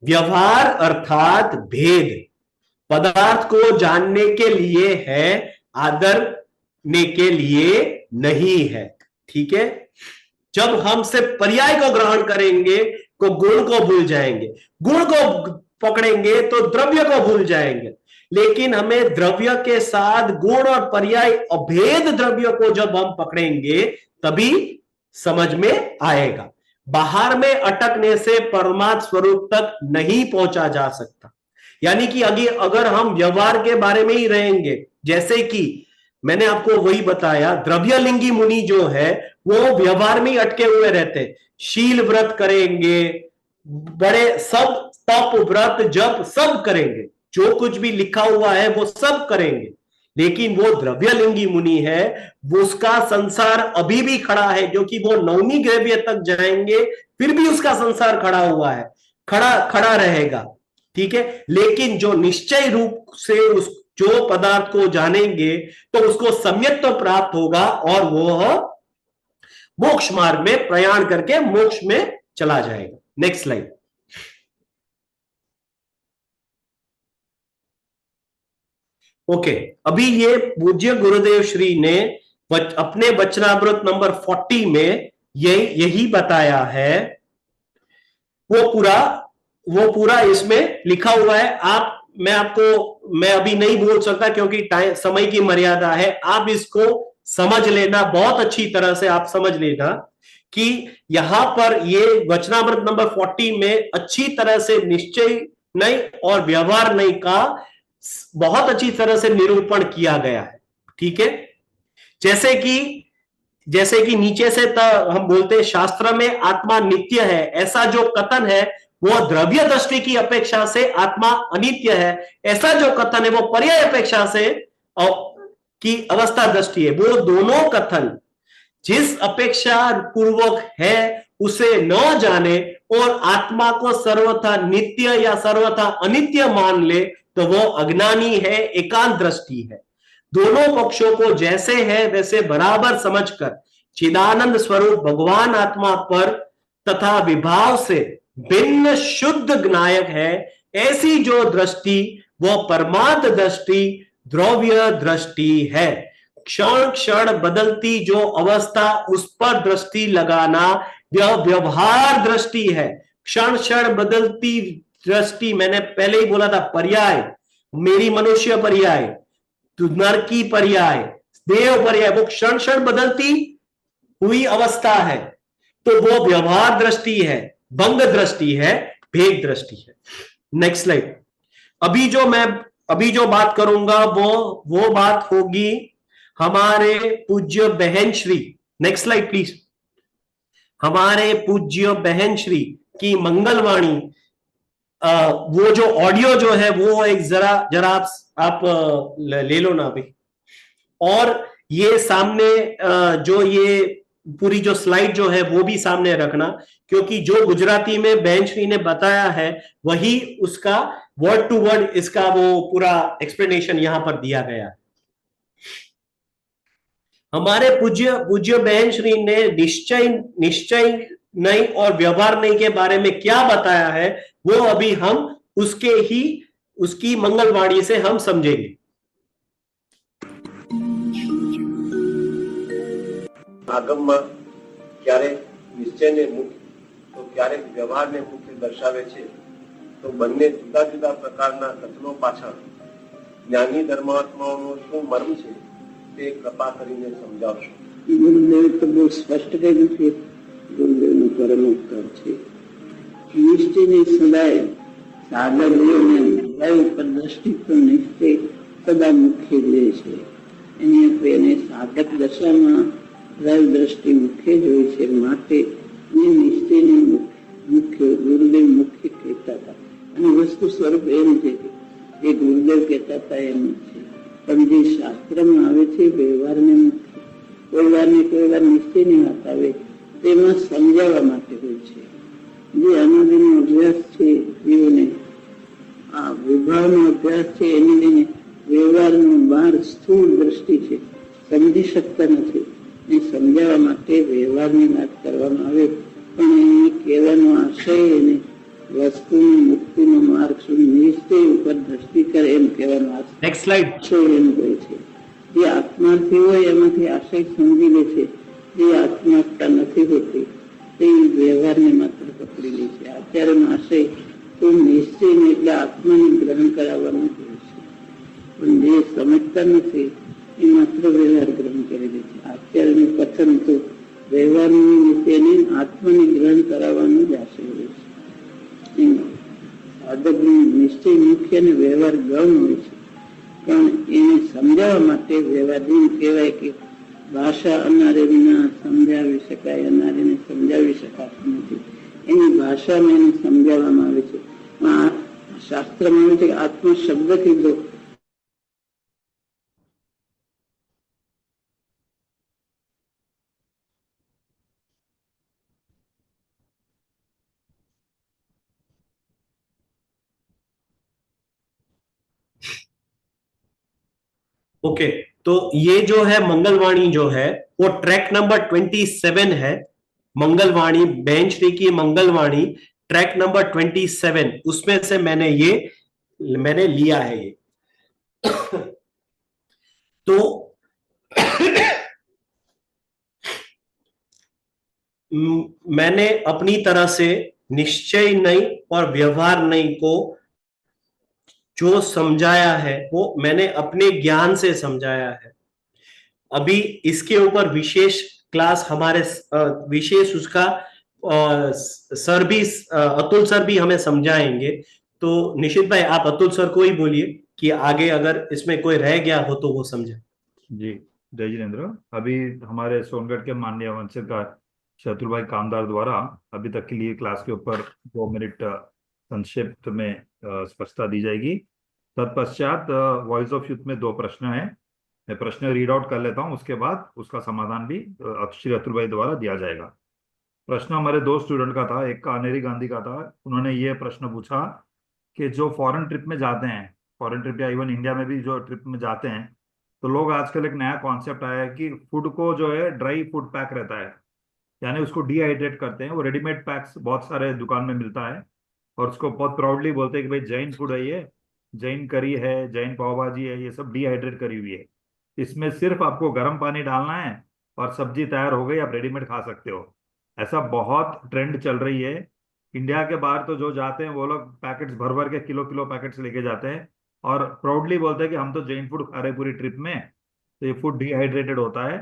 व्यवहार अर्थात भेद पदार्थ को जानने के लिए है, आदरने के लिए नहीं है। ठीक है, जब हम सिर्फ पर्याय को ग्रहण करेंगे तो गुण को भूल जाएंगे, गुण को पकड़ेंगे तो द्रव्य को भूल जाएंगे। लेकिन हमें द्रव्य के साथ गुण और पर्याय अभेद द्रव्य को जब हम पकड़ेंगे तभी समझ में आएगा। बाहर में अटकने से परमात्म स्वरूप तक नहीं पहुंचा जा सकता। यानी कि अगर हम व्यवहार के बारे में ही रहेंगे, जैसे कि मैंने आपको वही बताया, द्रव्यलिंगी मुनि जो है वो व्यवहार में ही अटके हुए रहते, शील व्रत करेंगे, बड़े सब तप व्रत जप सब करेंगे, जो कुछ भी लिखा हुआ है वो सब करेंगे, लेकिन वो द्रव्यलिंगी मुनि है, वो उसका संसार अभी भी खड़ा है, क्योंकि वो नवमी ग्रव्य तक जाएंगे फिर भी उसका संसार खड़ा हुआ है, खड़ा रहेगा। ठीक है, लेकिन जो निश्चय रूप से उस जो पदार्थ को जानेंगे तो उसको सम्यक तो प्राप्त होगा और वो मोक्ष मार्ग में प्रयाण करके मोक्ष में चला जाएगा। Next slide. ओके, अभी ये पूज्य गुरुदेव श्री ने अपने वचनामृत नंबर 40 में यही बताया है, वो पूरा इसमें लिखा हुआ है। मैं अभी नहीं बोल सकता क्योंकि समय की मर्यादा है। आप इसको समझ लेना, बहुत अच्छी तरह से आप समझ लेना कि यहां पर ये वचनामृत नंबर 40 में अच्छी तरह से निश्चय नहीं और व्यवहार नहीं का बहुत अच्छी तरह से निरूपण किया गया है। ठीक है, जैसे कि नीचे से हम बोलते हैं शास्त्र में आत्मा नित्य है, ऐसा जो कथन है वो द्रव्य दृष्टि की अपेक्षा से आत्मा अनित्य है, ऐसा जो कथन है वो पर्याय अपेक्षा से की अवस्था दृष्टि है। वो दोनों कथन जिस अपेक्षा पूर्वक है उसे न जाने और आत्मा को सर्वथा नित्य या सर्वथा अनित्य मान ले तो वो अज्ञानी है, एकांत दृष्टि है। दोनों पक्षों को जैसे है वैसे बराबर समझकर चिदानंद स्वरूप भगवान आत्मा पर तथा विभाव से भिन्न शुद्ध ज्ञायक है, ऐसी जो दृष्टि वो परमार्थ दृष्टि द्रव्य दृष्टि है। क्षण क्षण बदलती जो अवस्था उस पर दृष्टि लगाना यह व्यवहार दृष्टि है। क्षण क्षण बदलती दृष्टि, मैंने पहले ही बोला था, पर्याय, मेरी मनुष्य पर्याय, नरकी पर्याय, देव पर्याय, वो क्षण क्षण बदलती हुई अवस्था है, तो वो व्यवहार दृष्टि है, भंग दृष्टि है, भेद दृष्टि है। Next slide. अभी जो मैं अभी जो बात करूंगा वो बात होगी हमारे पूज्य बहन श्री, नेक्स्ट स्लाइड प्लीज, हमारे पूज्य बहन श्री की मंगलवाणी। वो जो ऑडियो जो है वो एक जरा जरा आप ले लो ना अभी। और ये सामने जो ये पूरी जो स्लाइड जो है वो भी सामने रखना, क्योंकि जो गुजराती में बहन श्री ने बताया है वही उसका वर्ड टू वर्ड इसका वो पूरा एक्सप्लेनेशन यहां पर दिया गया है। हमारे पूज्य पूज्य बहन श्री ने निश्चय निश्चय नहीं और व्यवहार नहीं के बारे में क्या बताया है वो अभी हम उसकी मंगलवाणी से हम समझेंगे। આગમમાં ક્યારેક નિશ્ચયને મુખ્ય તો ક્યારેક વ્યવહારને મુખ્ય દર્શાવે છે, તો બંને જુદા જુદા પ્રકારના કથનો પાછળ જ્ઞાની ધર્માત્માઓનો શું મર્મ છે તે કૃપા કરીને સમજાવશો। ગુરુદેવ તો બહુ સ્પષ્ટ કહ્યું છે, ગુરુદેવનું પરમોપકાર છે। નિશ્ચયને સદાય સાધકોને દૈવ પર દ્રષ્ટિ તો નિશ્ચય સદા મુખ્ય રહે છે, એને સાધક દશામાં દૈવ દ્રષ્ટિ મુખ્ય જ હોય છે, માટે એ નિશ્ચયને મુખ્ય ગુરુદેવ મુખ્ય કહેતા હતા। અને વસ્તુ સ્વરૂપ એમ છે કે એ ગુરુદેવ કહેતા હતા એમ છે, પણ જે શાસ્ત્રમાં આવે છે વ્યવહારને મુખ્ય, કોઈ વાર નિશ્ચયની વાત આવે તેમાં સમજાવવા માટે હોય છે। જે અનાદિનો અભ્યાસ છે જીવને આ વિભાવનો અભ્યાસ છે, એને લઈને વ્યવહારનો બહાર સ્થૂળ દ્રષ્ટિ છે, સમજી શકતા નથી, એ સમજાવવા માટે વ્યવહારની વાત કરવામાં આવે, પણ એને કહેવાનો આશય એને વસ્તુની મુક્તિનો માર્ગ સુધી નિશ્ચય ઉપર દ્રષ્ટિ કરે એમ કહેવાનો આશય એમ કહે છે। જે આત્માર્થી હોય એમાંથી આશય સમજી લે છે, જે આત્માર્થતા નથી હોતી તે વ્યવહારને માત્ર પકડી લે છે। આચાર્યનો આશય તો નિશ્ચયને એટલે આત્માને ગ્રહણ કરાવવાનું જ હોય છે, પણ જે સમજતા નથી એ માત્ર વ્યવહાર ગ્રહણ કરી લે છે। આચાર્યનું કથન તો વ્યવહારની નીતિને આત્માને ગ્રહણ કરાવવાનું જ આશય હોય છે। સાધકનું નિશ્ચય મુખ્ય અને વ્યવહાર ગૌણ હોય છે, પણ એને સમજાવવા માટે વ્યવહાર એમ કહેવાય કે ભાષા અનારે વિના સમજાવી શકાય, અનારીને સમજાવી શકાતું નથી, એની ભાષામાં એને સમજાવવામાં આવે છે। શાસ્ત્રમાં આવે છે કે આત્મા શબ્દ કીધો ओके तो ये जो है मंगलवाणी जो है वो ट्रैक नंबर 27 है। मंगलवाणी बहन श्री की मंगलवाणी ट्रैक नंबर 27, उसमें से मैंने लिया है ये। तो मैंने अपनी तरह से निश्चय नहीं और व्यवहार नहीं को जो समझाया है वो मैंने अपने ज्ञान से समझाया है। अभी इसके ऊपर विशेष क्लास हमारे विशेष उसका सर भी अतुल सर भी हमें समझाएंगे। तो निशित भाई आप अतुल सर को ही बोलिए कि आगे अगर इसमें कोई रह गया हो तो वो समझे। जी जय जिनेन्द्र। अभी हमारे सोनगढ़ के माननीय वंशकार शत्रुल भाई कामदार द्वारा अभी तक के लिए क्लास के ऊपर 2 मिनट संक्षिप्त में स्पष्टता दी जाएगी। तत्पश्चात वॉइस ऑफ यूथ में 2 प्रश्न हैं, मैं प्रश्न रीड आउट कर लेता हूं, उसके बाद उसका समाधान भी श्री अतुल भाई द्वारा दिया जाएगा। प्रश्न हमारे 2 स्टूडेंट का था, एक का अनेरी गांधी का था। उन्होंने ये प्रश्न पूछा कि जो फॉरेन ट्रिप में जाते हैं, फॉरेन ट्रिप या इवन इंडिया में भी जो ट्रिप में जाते हैं, तो लोग आजकल एक नया कॉन्सेप्ट आया है कि फूड को जो है ड्राई फूड पैक रहता है, यानी उसको डिहाइड्रेट करते हैं। वो रेडीमेड पैक्स बहुत सारे दुकान में मिलता है और उसको बहुत प्राउडली बोलते हैं कि भाई जैन फूड है, ये जैन करी है, जैन पाव भाजी है, ये सब डिहाइड्रेट करी हुई है, इसमें सिर्फ आपको गर्म पानी डालना है और सब्जी तैयार हो गई, आप रेडीमेड खा सकते हो। ऐसा बहुत ट्रेंड चल रही है। इंडिया के बाहर तो जो जाते हैं वो लोग पैकेट्स भर भर के किलो किलो पैकेट्स लेके जाते हैं और प्राउडली बोलते हैं कि हम तो जैन फूड खा रहे हैं पूरी ट्रिप में। तो ये फूड डिहाइड्रेटेड होता है,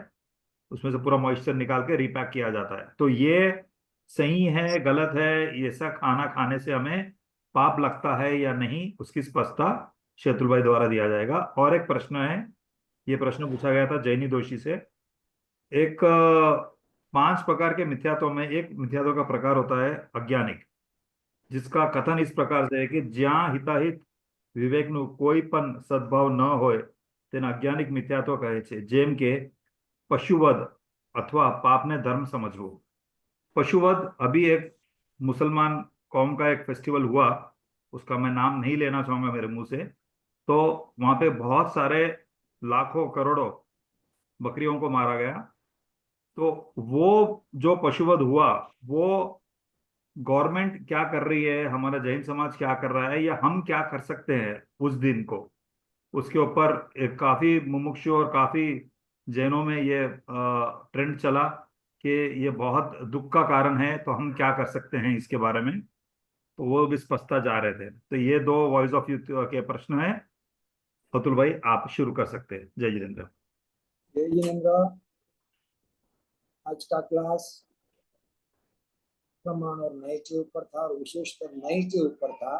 उसमें से पूरा मॉइस्चर निकाल के रीपैक किया जाता है। तो ये सही है गलत है, ये ऐसा खाना खाने से हमें पाप लगता है या नहीं, उसकी स्पष्टता श्री अतुल भाई द्वारा दिया जाएगा। और एक प्रश्न है, ये प्रश्न पूछा गया था जैनी दोषी से। एक 5 प्रकार के मिथ्यात्व में एक मिथ्यात्व का प्रकार होता है अज्ञानिक, जिसका कथन इस प्रकार से है कि ज्યાં हिताहित વિવેકનું કોઈ પણ સદભાવ ન હોય તેને અજ્ઞાનિક મિથ્યાત્વ કહે છે। જેમ કે પશુવધ अथवा पाप ने धर्म समझવું। पशुवध अभी एक मुसलमान कौम का एक फेस्टिवल हुआ, उसका मैं नाम नहीं लेना चाहूंगा मेरे मुंह से। तो वहां पे बहुत सारे लाखों करोड़ों बकरियों को मारा गया। तो वो जो पशुवध हुआ, वो गवर्नमेंट क्या कर रही है, हमारा जैन समाज क्या कर रहा है, या हम क्या कर सकते हैं उस दिन को, उसके ऊपर एक काफी मुमुक्षु और काफी जैनों में ये ट्रेंड चला कि ये बहुत दुख का कारण है, तो हम क्या कर सकते हैं इसके बारे में। तो वो भी स्पष्टता जा रहे थे। तो ये 2 वॉइस ऑफ यूथ के प्रश्न है। अतुल भाई आप शुरू कर सकते हैं। जय जितेंद्र। जय जिनेन्द्र। आज का क्लास प्रमाण और न्याय के ऊपर था, और विशेषकर न्याय के ऊपर था।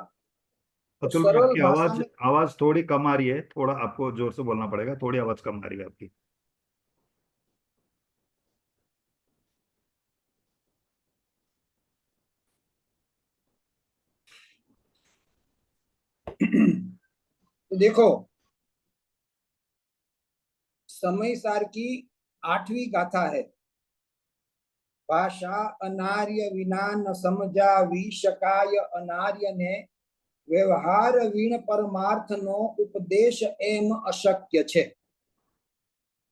अतुल भाई सरल आपकी भाषा आवाज में आवाज थोड़ी कम आ रही है, थोड़ा आपको जोर से बोलना पड़ेगा, थोड़ी आवाज कम आ रही है आपकी। तो देखो, समय सार की 8वीं गाथा है। भाषा अनार्य विना न समझा विशकाय अनार्य ने व्यवहार वीण परमार्थ नो उपदेश एम अशक्य छे।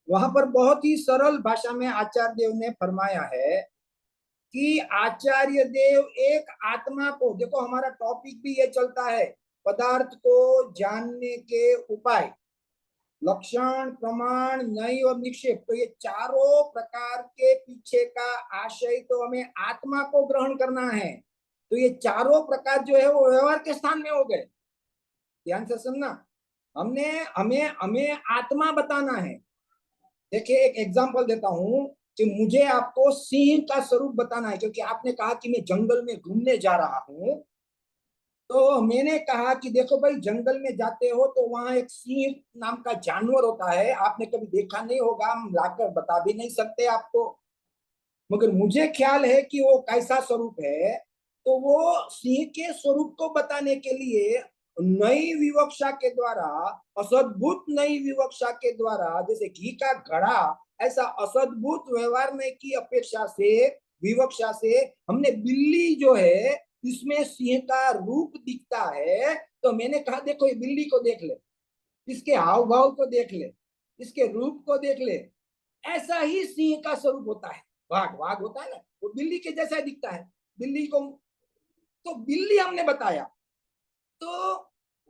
वहां पर बहुत ही सरल भाषा में आचार्य देव ने फरमाया है कि आचार्य देव एक आत्मा को, देखो हमारा टॉपिक भी ये चलता है, पदार्थ को जानने के उपाय, लक्षण, प्रमाण, न्याय और निक्षेप। तो ये चारों प्रकार के पीछे का आशय तो हमें आत्मा को ग्रहण करना है। तो ये चारों प्रकार जो है वो व्यवहार के स्थान में हो गए। ध्यान से सुनना, हमने हमें हमें आत्मा बताना है। देखिए एक एग्जांपल देता हूं कि मुझे आपको सिंह का स्वरूप बताना है, क्योंकि आपने कहा कि मैं जंगल में घूमने जा रहा हूं। तो मैंने कहा कि देखो भाई, जंगल में जाते हो तो वहां एक सिंह नाम का जानवर होता है, आपने कभी देखा नहीं होगा, हम लाकर बता भी नहीं सकते आपको, मगर मुझे ख्याल है कि वो कैसा स्वरूप है। तो वो सिंह के स्वरूप को बताने के लिए नई विवक्षा के द्वारा, असद्भुत नई विवक्षा के द्वारा, जैसे घी का घड़ा, ऐसा असद्भुत व्यवहार में की अपेक्षा से, विवक्षा से हमने बिल्ली जो है इसमें सिंह का रूप दिखता है। तो मैंने कहा देखो ये बिल्ली को देख ले, इसके हाव भाव को देख ले, इसके रूप को देख ले, ऐसा ही सिंह का स्वरूप होता है। वाघ वाघ होता है ना, वो बिल्ली के जैसा दिखता है बिल्ली को। तो बिल्ली हमने बताया, तो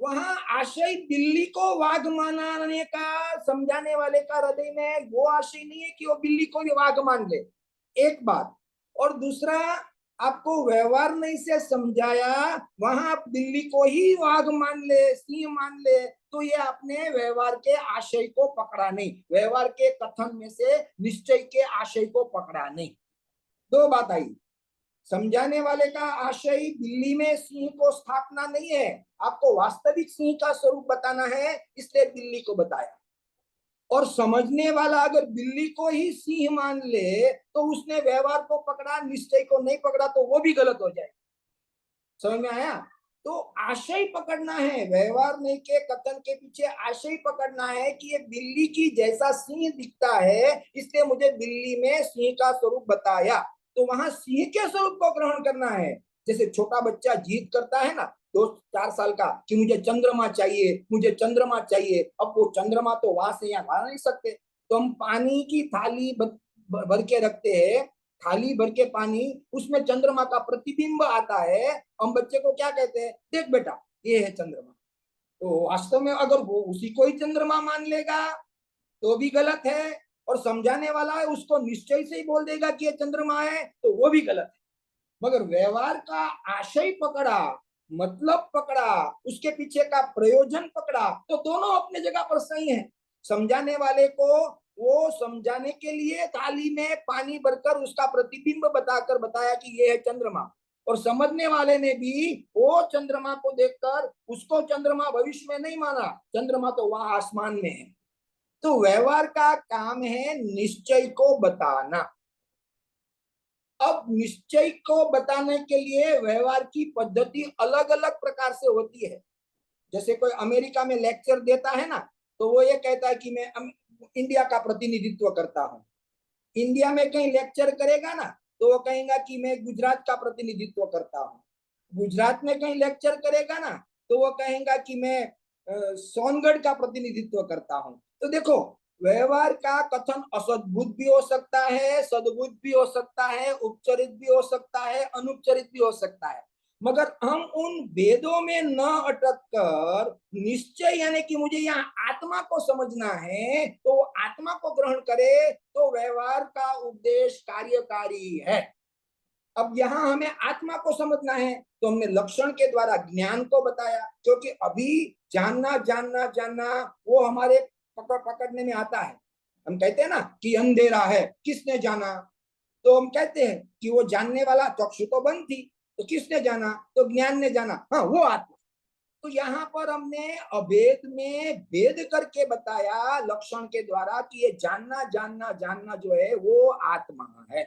वहां आशय बिल्ली को वाघ मानने का, समझाने वाले का हृदय में वो आशय नहीं है कि वो बिल्ली को भी वाघ मान ले, एक बात। और दूसरा, आपको व्यवहार नहीं से समझाया, वहां आप बिल्ली को ही वाघ मान ले, सिंह मान ले, तो ये आपने व्यवहार के आशय को पकड़ा नहीं, व्यवहार के कथन में से निश्चय के आशय को पकड़ा नहीं। 2 बात आई। समझाने वाले का आशय बिल्ली में सिंह को स्थापना नहीं है, आपको वास्तविक सिंह का स्वरूप बताना है, इसलिए बिल्ली को बताया। और समझने वाला अगर बिल्ली को ही सिंह मान ले तो उसने व्यवहार को पकड़ा, निश्चय को नहीं पकड़ा, तो वो भी गलत हो जाए। समझ में आया? तो आशय पकड़ना है, व्यवहार नहीं के कथन के पीछे आशय पकड़ना है कि ये बिल्ली की जैसा सिंह दिखता है, इसलिए मुझे बिल्ली में सिंह का स्वरूप बताया। तो वहां सिंह के स्वरूप को ग्रहण करना है। जैसे छोटा बच्चा जिद करता है ना, 2-4 साल का, कि मुझे चंद्रमा चाहिए, मुझे चंद्रमा चाहिए। अब वो चंद्रमा तो वहां से यहाँ ला नहीं सकते, तो हम पानी की थाली भर के रखते हैं, थाली भर के पानी, उसमें चंद्रमा का प्रतिबिंब आता है। हम बच्चे को क्या कहते हैं, देख बेटा ये है चंद्रमा। तो वास्तव में अगर वो उसी को ही चंद्रमा मान लेगा तो भी गलत है, और समझाने वाला है उसको निश्चय से ही बोल देगा कि ये चंद्रमा है, तो वो भी गलत है। मगर व्यवहार का आशय पकड़ा, मतलब पकड़ा, उसके पीछे का प्रयोजन पकड़ा, तो दोनों अपने जगह पर सही है। समझाने वाले को वो समझाने के लिए थाली में पानी भरकर उसका प्रतिबिंब बताकर बताया कि ये है चंद्रमा, और समझने वाले ने भी वो चंद्रमा को देखकर उसको चंद्रमा भविष्य में नहीं माना, चंद्रमा तो वहां आसमान में है। तो व्यवहार का काम है निश्चय को बताना। अब निश्चय को बताने के लिए व्यवहार की पद्धति अलग अलग प्रकार से होती है। जैसे कोई अमेरिका में लेक्चर देता है ना, तो वो ये कहता है कि मैं इंडिया का प्रतिनिधित्व करता हूँ। इंडिया में कहीं लेक्चर करेगा ना, तो वो कहेगा कि मैं गुजरात का प्रतिनिधित्व करता हूँ। गुजरात में कहीं लेक्चर करेगा ना, तो वो कहेगा कि मैं सोनगढ़ का प्रतिनिधित्व करता हूँ। तो देखो, व्यवहार का कथन असद्भुत भी हो सकता है, सद्भुत भी हो सकता है, उपचरित भी हो सकता है, अनुपचरित भी हो सकता है। मगर हम उन वेदों में न अटक कर निश्चय यानी कि मुझे यहाँ आत्मा को समझना है, तो वो आत्मा को ग्रहण करे, तो व्यवहार का उपदेश कार्यकारी है। अब यहाँ हमें आत्मा को समझना है, तो हमने लक्षण के द्वारा ज्ञान को बताया, क्योंकि अभी जानना जानना जानना वो हमारे पकड़ने में आता है। हम कहते हैं ना कि अंधेरा है, किसने जाना? तो हम कहते हैं कि वो जानने वाला चक्षु तो बंद थी, तो किसने जाना? तो ज्ञान ने जाना, हाँ वो आत्मा। तो यहाँ पर हमने अभेद में भेद करके बताया लक्षण के द्वारा कि ये जानना जानना जानना जो है वो आत्मा है।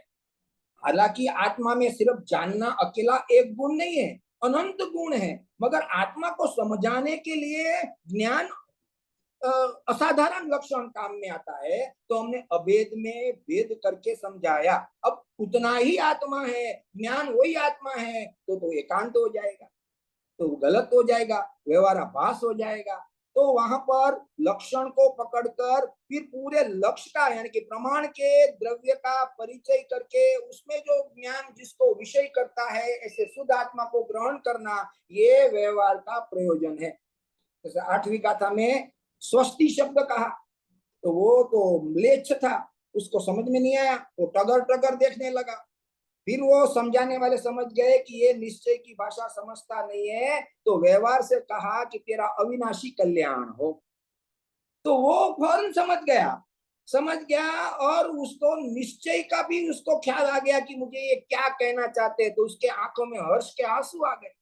हालांकि आत्मा में सिर्फ जानना अकेला एक गुण नहीं है, अनंत गुण है, मगर आत्मा को समझाने के लिए ज्ञान असाधारण लक्षण काम में आता है। तो हमने अभेद में भेद करके समझाया। अब उतना ही आत्मा है, ज्ञान वही आत्मा है, तो एकांत हो जाएगा, तो गलत हो जाएगा, व्यवहाराभास हो जाएगा। तो वहां पर लक्षण को पकड़कर फिर पूरे लक्ष्य का यानी कि प्रमाण के द्रव्य का परिचय करके उसमें जो ज्ञान जिसको विषय करता है, ऐसे शुद्ध आत्मा को ग्रहण करना, ये व्यवहार का प्रयोजन है। जैसे 8वीं गाथा में स्वस्ति शब्द कहा, तो वो तो म्लेच्छ था, उसको समझ में नहीं आया, वो टगर टगर देखने लगा। फिर वो समझाने वाले समझ गए कि ये निश्चय की भाषा समझता नहीं है, तो व्यवहार से कहा कि तेरा अविनाशी कल्याण हो। तो वो फौरन समझ गया और उसको निश्चय का भी उसको ख्याल आ गया कि मुझे ये क्या कहना चाहते हैं, तो उसके आंखों में हर्ष के आंसू आ गए।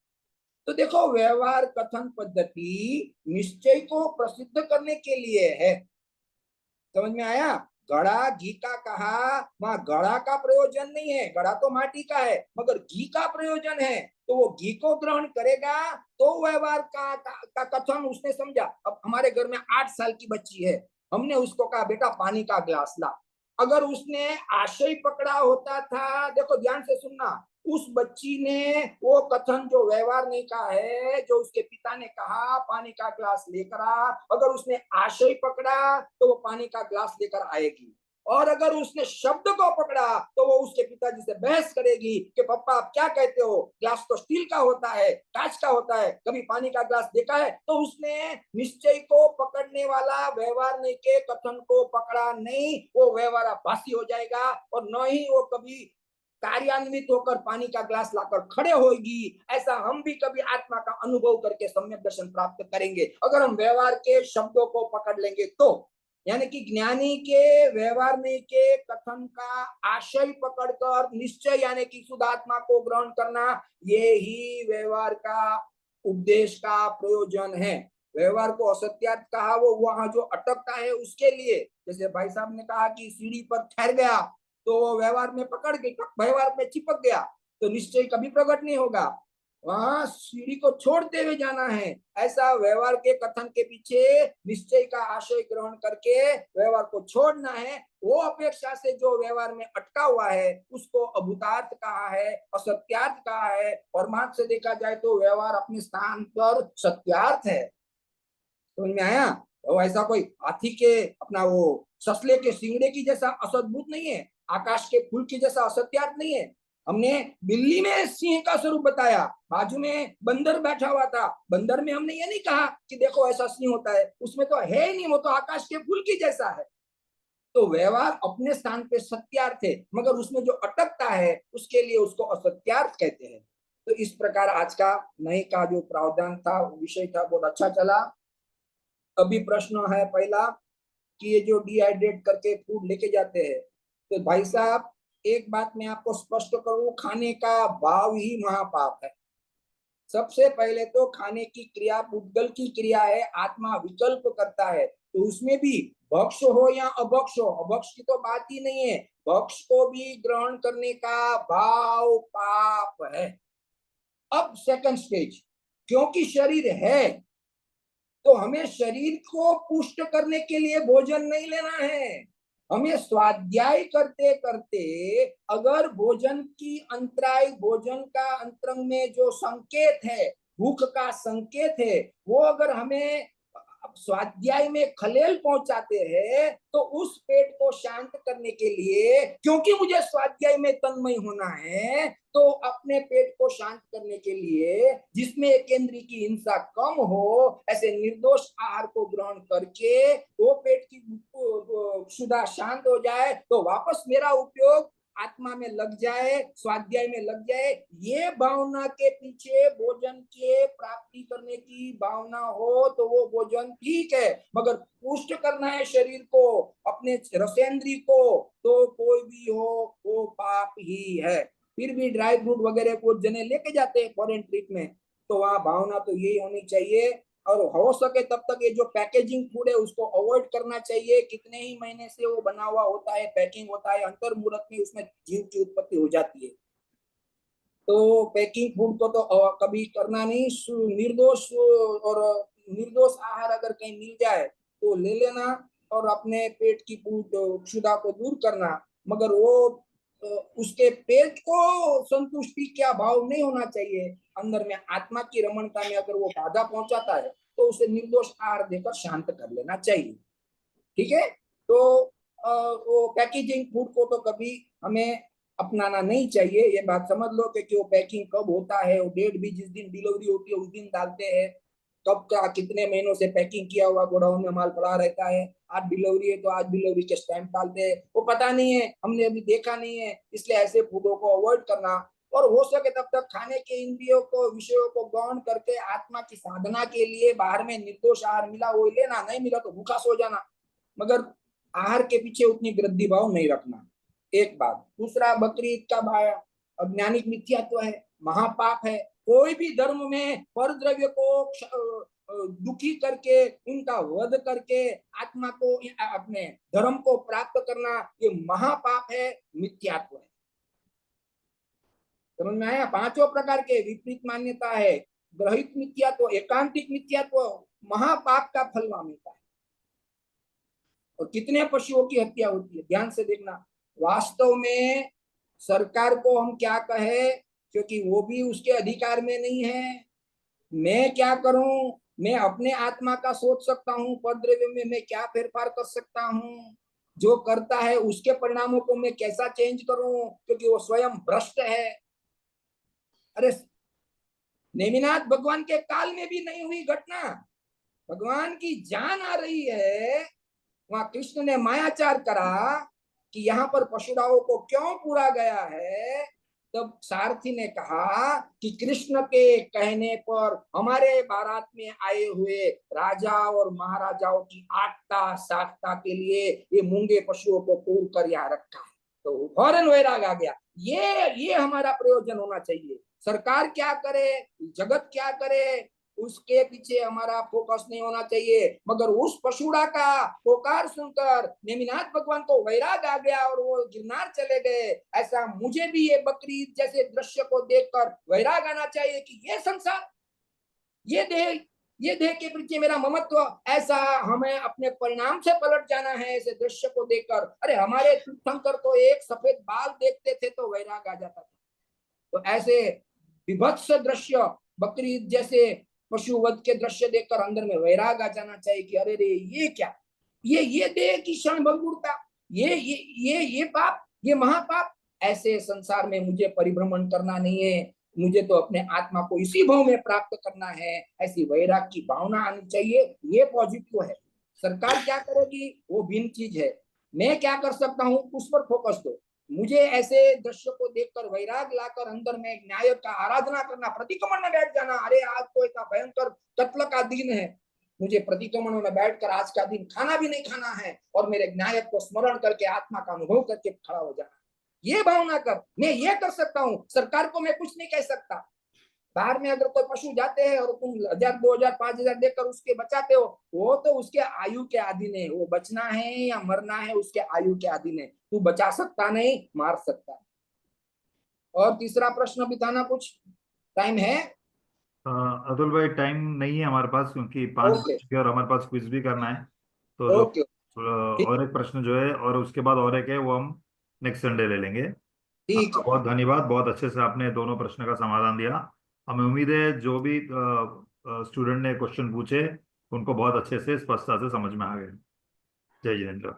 तो देखो, व्यवहार कथन पद्धति निश्चय को प्रसिद्ध करने के लिए है। समझ में आया? घड़ा घी का कहा, वहां घड़ा का प्रयोजन नहीं है, घड़ा तो माटी का है, मगर घी का प्रयोजन है, तो वो घी को ग्रहण करेगा तो व्यवहार का कथन उसने समझा। अब हमारे घर में 8 साल की बच्ची है, हमने उसको कहा बेटा पानी का ग्लास ला। अगर उसने आशय पकड़ा होता था, देखो ध्यान से सुनना, उस बच्ची ने वो कथन जो व्यवहार नहीं कहा है, जो उसके पिता ने कहा पानी का ग्लास लेकर आ, अगर उसने आशय पकड़ा तो वो पानी का ग्लास लेकर आएगी। और अगर उसने शब्द को पकड़ा तो वो उसके पिताजी से बहस करेगी कि पापा आप क्या कहते हो, ग्लास तो स्टील का होता है, कांच का होता है, कभी पानी का ग्लास देखा है? तो उसने निश्चय को पकड़ने वाला व्यवहार नहीं के कथन को पकड़ा नहीं, वो व्यवहाराभासी हो जाएगा और न ही वो कभी कार्यान्वित होकर पानी का ग्लास लाकर खड़े होगी। ऐसा हम भी कभी आत्मा का अनुभव करके सम्यक दर्शन प्राप्त करेंगे अगर हम व्यवहार के शब्दों को पकड़ लेंगे तो। यानी कि ज्ञानी के व्यवहार में के कथन का आशय पकड़कर निश्चय यानी कि शुद्ध आत्मा को ग्रहण करना, ये ही व्यवहार का उपदेश का प्रयोजन है। व्यवहार को असत्यार्थ कहा, वो वहां जो अटकता है उसके लिए। जैसे भाई साहब ने कहा कि सीढ़ी पर ठहर गया तो वो व्यवहार में पकड़ के व्यवहार में चिपक गया, तो निश्चय कभी प्रकट नहीं होगा। वहां सीढ़ी को छोड़ते हुए जाना है। ऐसा व्यवहार के कथन के पीछे निश्चय का आशय ग्रहण करके व्यवहार को छोड़ना है। वो अपेक्षा से जो व्यवहार में अटका हुआ है उसको अभूतार्थ कहा है, असत्यार्थ कहा है। परमार्थ से देखा जाए तो व्यवहार अपने स्थान पर सत्यार्थ है। समझ में आया? तो ऐसा कोई हाथी के अपना वो ससले के सिंगड़े की जैसा असद्भुत नहीं है, आकाश के फूल की जैसा असत्यार्थ नहीं है। हमने बिल्ली में सिंह का स्वरूप बताया, बाजू में बंदर बैठा हुआ था, बंदर में हमने ये नहीं कहा कि देखो ऐसा सिंह होता है, उसमें तो है ही नहीं, वो तो आकाश के फूल की जैसा है। तो व्यवहार अपने स्थान पे सत्यार्थ है, मगर उसमें जो अटकता है उसके लिए उसको असत्यार्थ कहते हैं। तो इस प्रकार आज का नए का जो प्रावधान था, विषय था, बहुत अच्छा चला। अभी प्रश्न है पहला कि ये जो डिहाइड्रेट करके फूड लेके जाते हैं, तो भाई साहब एक बात मैं आपको स्पष्ट करूं, खाने का भाव ही महापाप है। सबसे पहले तो खाने की क्रिया पुद्गल की क्रिया है, आत्मा विकल्प करता है, तो उसमें भी भक्ष हो या अभक्ष हो, अभक्ष की तो बात ही नहीं है, भक्ष को भी ग्रहण करने का भाव पाप है। अब सेकंड स्टेज, क्योंकि शरीर है तो हमें शरीर को पुष्ट करने के लिए भोजन नहीं लेना है, हमें स्वाध्याय करते करते अगर भोजन की अंतराय, भोजन का अंतरंग में जो संकेत है, भूख का संकेत है, वो अगर हमें स्वाध्याय में खलेल पहुंचाते हैं तो उस पेट को शांत करने के लिए, क्योंकि मुझे स्वाध्याय में तन्मय होना है, तो अपने पेट को शांत करने के लिए जिसमें एक इंद्रिय की हिंसा कम हो, ऐसे निर्दोष आहार को ग्रहण करके वो पेट की क्षुधा शांत हो जाए, तो वापस मेरा उपयोग आत्मा में लग जाए, स्वाध्याय में लग जाए। ये भावना के पीछे भोजन के प्राप्ति करने की भावना हो तो वो भोजन ठीक है, मगर पुष्ट करना है शरीर को, अपने रसेंद्री को, तो कोई भी हो वो पाप ही है। फिर भी ड्राई फ्रूट वगैरह को जने लेके जाते हैं फॉरेन ट्रिप में, तो वहां भावना तो यही होनी चाहिए, और हो सके तब तक ये जो पैकेजिंग फूड है उसको अवॉइड करना चाहिए। कितने ही महीने से वो बना हुआ होता है, पैकिंग होता है, अंतर मुहूर्त में उसमें जीव की उत्पत्ति हो जाती है, तो पैकिंग फूड को तो कभी करना नहीं। निर्दोष और निर्दोष आहार अगर कहीं मिल जाए तो ले लेना और अपने पेट की क्षुधा को दूर करना, मगर वो उसके पेट को संतुष्टि क्या भाव नहीं होना चाहिए, अंदर में आत्मा की रमणता में अगर वो बाधा पहुंचाता है तो उसे निर्दोष आहार देकर शांत कर लेना चाहिए। ठीक है, तो वो पैकेजिंग फूड को तो कभी हमें अपनाना नहीं चाहिए, ये बात समझ लो कि वो पैकिंग कब होता है, वो डेट भी जिस दिन डिलीवरी होती है उस दिन डालते हैं, कब का कितने महीनों से पैकिंग किया हुआ गोडाउन में माल पड़ा रहता है, आज डिलीवरी है तो आज डिलीवरी के स्टैंप डालते हैं, वो पता नहीं है, हमने अभी देखा नहीं है, इसलिए ऐसे फूडों को अवॉइड करना, और हो सके तब तक खाने के इंद्रियों को, विषयों को गौण करके आत्मा की साधना के लिए बाहर में निर्दोष आहार मिला वो लेना, नहीं मिला तो भूखा सो जाना, मगर आहार के पीछे उतनी गृद्धि भाव नहीं रखना। एक बात। दूसरा, बकरी ईद का अज्ञानिक मिथ्यात्व है, महापाप है। कोई भी धर्म में पर द्रव्य को दुखी करके, उनका वध करके आत्मा को, अपने धर्म को प्राप्त करना, ये महापाप है, मिथ्यात्व है। समझ में आया? पांचों प्रकार के विपरीत मान्यता है, ग्रहित मिथ्यात्व, एकांतिक मिथ्यात्व, महापाप का फल मिलता है। और कितने पशुओं की हत्या होती है, ध्यान से देखना। वास्तव में सरकार को हम क्या कहे, क्योंकि वो भी उसके अधिकार में नहीं है। मैं क्या करूं, मैं अपने आत्मा का सोच सकता हूं, पद्रव्य में मैं क्या फेरफार कर सकता हूं, जो करता है उसके परिणामों को मैं कैसा चेंज करूं, क्योंकि वो स्वयं भ्रष्ट है। अरे नेमिनाथ भगवान के काल में भी नहीं हुई घटना, भगवान की जान आ रही है, वहां कृष्ण ने मायाचार करा कि यहाँ पर पशुराओं को क्यों पूरा गया है, तब सारथी ने कहा कि कृष्ण के कहने पर हमारे बारात में आए हुए राजा और महाराजाओं की आठता साखता के लिए ये मूंगे पशुओं को पूर कर यहाँ रखा है, तो फौरन वैराग आ गया। ये हमारा प्रयोजन होना चाहिए। सरकार क्या करे, जगत क्या करे, उसके पीछे हमारा फोकस नहीं होना चाहिए, मगर उस पशुड़ा का पुकार सुनकर नेमिनाथ भगवान को वैराग आ गया और वो गिरनार चले गए। ऐसा मुझे भी ये बकरी जैसे दृश्य को देखकर वैराग आना चाहिए कि ये संसार, ये देह के प्रति मेरा ममत्व, ऐसा हमें अपने परिणाम से पलट जाना है ऐसे दृश्य को देखकर। अरे हमारे तीर्थंकर तो एक सफेद बाल देखते थे तो वैराग आ जाता था, तो ऐसे विभत्स दृश्य, बकरी जैसे पशुवध के दृश्य देखकर अंदर में वैराग आ जाना चाहिए कि अरे रे ये क्या, ये देह की क्षण भंगुरता, ये पाप, ये महापाप, ऐसे संसार में मुझे परिभ्रमण करना नहीं है, मुझे तो अपने आत्मा को इसी भाव में प्राप्त करना है, ऐसी वैराग की भावना आनी चाहिए। ये पॉजिटिव है। सरकार क्या करेगी वो भिन्न चीज है, मैं क्या कर सकता हूँ उस पर फोकस दो। मुझे ऐसे दृश्य को देखकर वैराग लाकर अंदर में न्याय का आराधना करना, प्रतिक्रमण में बैठ जाना, अरे आज तो एक भयंकर कत्ल का दिन है, मुझे प्रतिक्रमण में बैठकर आज का दिन खाना भी नहीं खाना है और मेरे न्याय को स्मरण करके आत्मा का अनुभव करके खड़ा हो जाना। ये भावना कर, मैं ये कर सकता हूँ, सरकार को मैं कुछ नहीं कह सकता। बाहर में अगर कोई पशु जाते हैं और तुम 1000, 2000, 5000 देकर उसके बचाते हो, वो तो उसके आयु के अधीन है, वो बचना है या मरना है उसके आयु के अधीन है। तू बचा सकता नहीं, मार सकता है। और तीसरा प्रश्न भी था ना कुछ, टाइम है? अतुल भाई टाइम नहीं है हमारे पास, क्योंकि 5 बज ओके। चुके हैं और हमारे पास क्विज भी करना है। तो जो ओके। ठीक। और एक प्रश्न जो है और उसके बाद और एक है, वो हम नेक्स्ट संडे ले लेंगे। ठीक आपका है। बहुत धन्यवाद, बहुत अच्छे से आपने दोनों प्रश्न का समाधान दिया। हमें उम्मीद है जो भी स्टूडेंट ने क्वेश्चन पूछे उनको बहुत अच्छे से स्पष्टता से समझ में आ गए। जय जिनेन्द्र।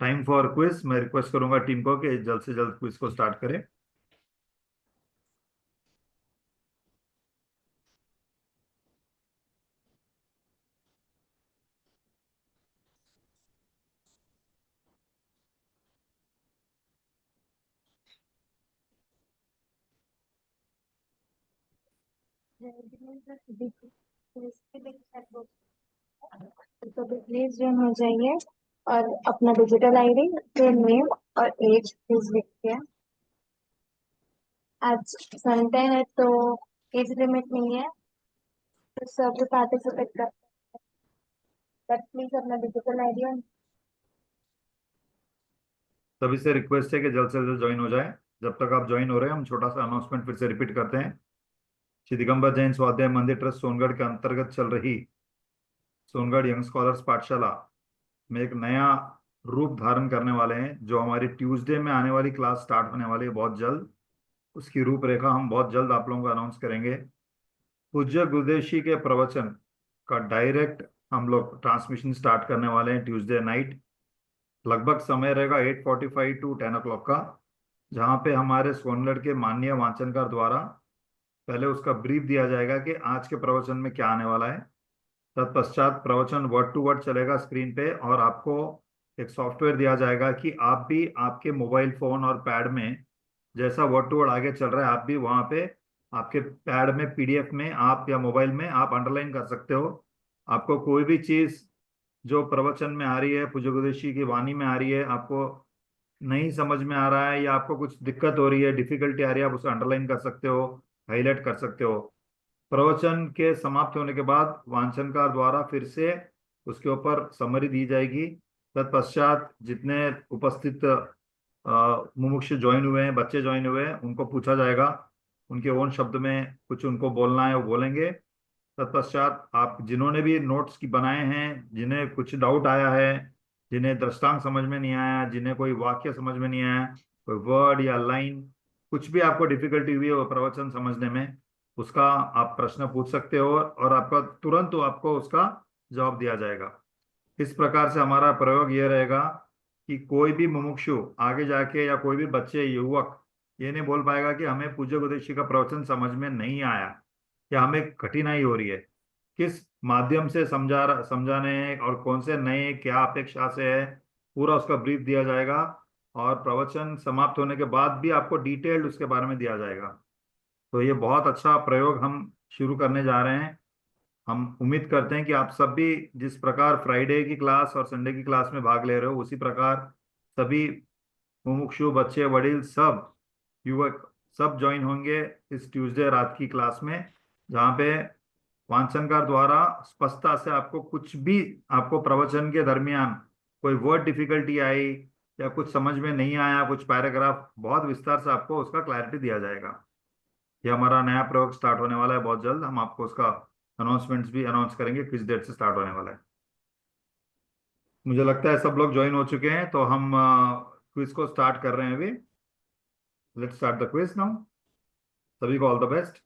Time for quiz. मैं रिक्वेस्ट करूंगा टीम को कि जल्द से जल्द क्विज को स्टार्ट करें। तो प्लीज ज्वाइन हो जाइए और अपना डिजिटल आईडी फिर नेम और एज प्लीज लिखिए। आज संडे है तो एज लिमिट नहीं है, तो सभी पार्टिसिपेट कर, बट प्लीज अपना डिजिटल आईडी और सभी से रिक्वेस्ट है कि जल्द से जल्द ज्वाइन हो जाए। जब तक आप ज्वाइन हो रहे हैं, हम छोटा सा अनाउंसमेंट फिर से रिपीट करते हैं। श्री दिगंबर जैन स्वाध्याय मंदिर ट्रस्ट सोनगढ़ के अंतर्गत चल रही सोनगढ़ यंग स्कॉलर्स पाठशाला में एक नया रूप धारण करने वाले हैं, जो हमारी ट्यूसडे में आने वाली क्लास स्टार्ट होने वाली है बहुत जल्द। उसकी रूपरेखा हम बहुत जल्द आप लोगों को अनाउंस करेंगे। पूज्य गुरुदेव के प्रवचन का डायरेक्ट हम लोग ट्रांसमिशन स्टार्ट करने वाले हैं ट्यूसडे नाइट। लगभग समय रहेगा 8:45 टू 10 o'clock का, जहाँ पे हमारे सोनगढ़ के माननीय वाचनकार द्वारा पहले उसका ब्रीफ दिया जाएगा कि आज के प्रवचन में क्या आने वाला है। तत्पश्चात प्रवचन वर्ड टू वर्ड चलेगा स्क्रीन पे, और आपको एक सॉफ्टवेयर दिया जाएगा कि आप भी आपके मोबाइल फोन और पैड में जैसा वर्ड टू वर्ड आगे चल रहा है, आप भी वहां पे आपके पैड में पीडीएफ में आप या मोबाइल में आप अंडरलाइन कर सकते हो। आपको कोई भी चीज जो प्रवचन में आ रही है, पूज्य गुरुदेव की वाणी में आ रही है, आपको नहीं समझ में आ रहा है या आपको कुछ दिक्कत हो रही है, डिफिकल्टी आ रही है, आप उसे अंडरलाइन कर सकते हो, हाईलाइट कर सकते हो। प्रवचन के समाप्त होने के बाद वांचनकार द्वारा फिर से उसके ऊपर समरी दी जाएगी। तत्पश्चात जितने उपस्थित मुमुक्षु ज्वाइन हुए हैं, बच्चे ज्वाइन हुए हैं, उनको पूछा जाएगा, उनके ओन शब्द में कुछ उनको बोलना है वो बोलेंगे। तत्पश्चात आप जिन्होंने भी नोट्स की बनाए हैं, जिन्हें कुछ डाउट आया है, जिन्हें दृष्टांत समझ में नहीं आया, जिन्हें कोई वाक्य समझ में नहीं आया, कोई वर्ड या लाइन, कुछ भी आपको डिफिकल्टी हुई है वो प्रवचन समझने में, उसका आप प्रश्न पूछ सकते हो और आपका तुरंत आपको उसका जवाब दिया जाएगा। इस प्रकार से हमारा प्रयोग ये रहेगा कि कोई भी मुमुक्षु आगे जाके या कोई भी बच्चे युवक ये नहीं बोल पाएगा कि हमें पूज्य गुरुदेव का प्रवचन समझ में नहीं आया या हमें कठिनाई हो रही है। किस माध्यम से समझाने हैं और कौन से नए क्या अपेक्षा से है, पूरा उसका ब्रीफ दिया जाएगा। और प्रवचन समाप्त होने के बाद भी आपको डिटेल्ड उसके बारे में दिया जाएगा। तो ये बहुत अच्छा प्रयोग हम शुरू करने जा रहे हैं। हम उम्मीद करते हैं कि आप सब भी जिस प्रकार फ्राइडे की क्लास और संडे की क्लास में भाग ले रहे हो, उसी प्रकार सभी मुमुक्षु बच्चे बड़े सब युवक सब ज्वाइन होंगे इस ट्यूसडे रात की क्लास में, जहाँ पे वांछनकार द्वारा स्पष्टता से आपको कुछ भी, आपको प्रवचन के दरमियान कोई वर्ड डिफिकल्टी आई या कुछ समझ में नहीं आया, कुछ पैराग्राफ, बहुत विस्तार से आपको उसका क्लैरिटी दिया जाएगा। ये हमारा नया प्रयोग स्टार्ट होने वाला है बहुत जल्द। हम आपको उसका अनाउंसमेंट्स भी अनाउंस करेंगे किस डेट से स्टार्ट होने वाला है। मुझे लगता है सब लोग ज्वाइन हो चुके हैं, तो हम क्विज को स्टार्ट कर रहे हैं अभी। Let's start the quiz now. सभी को ऑल द बेस्ट।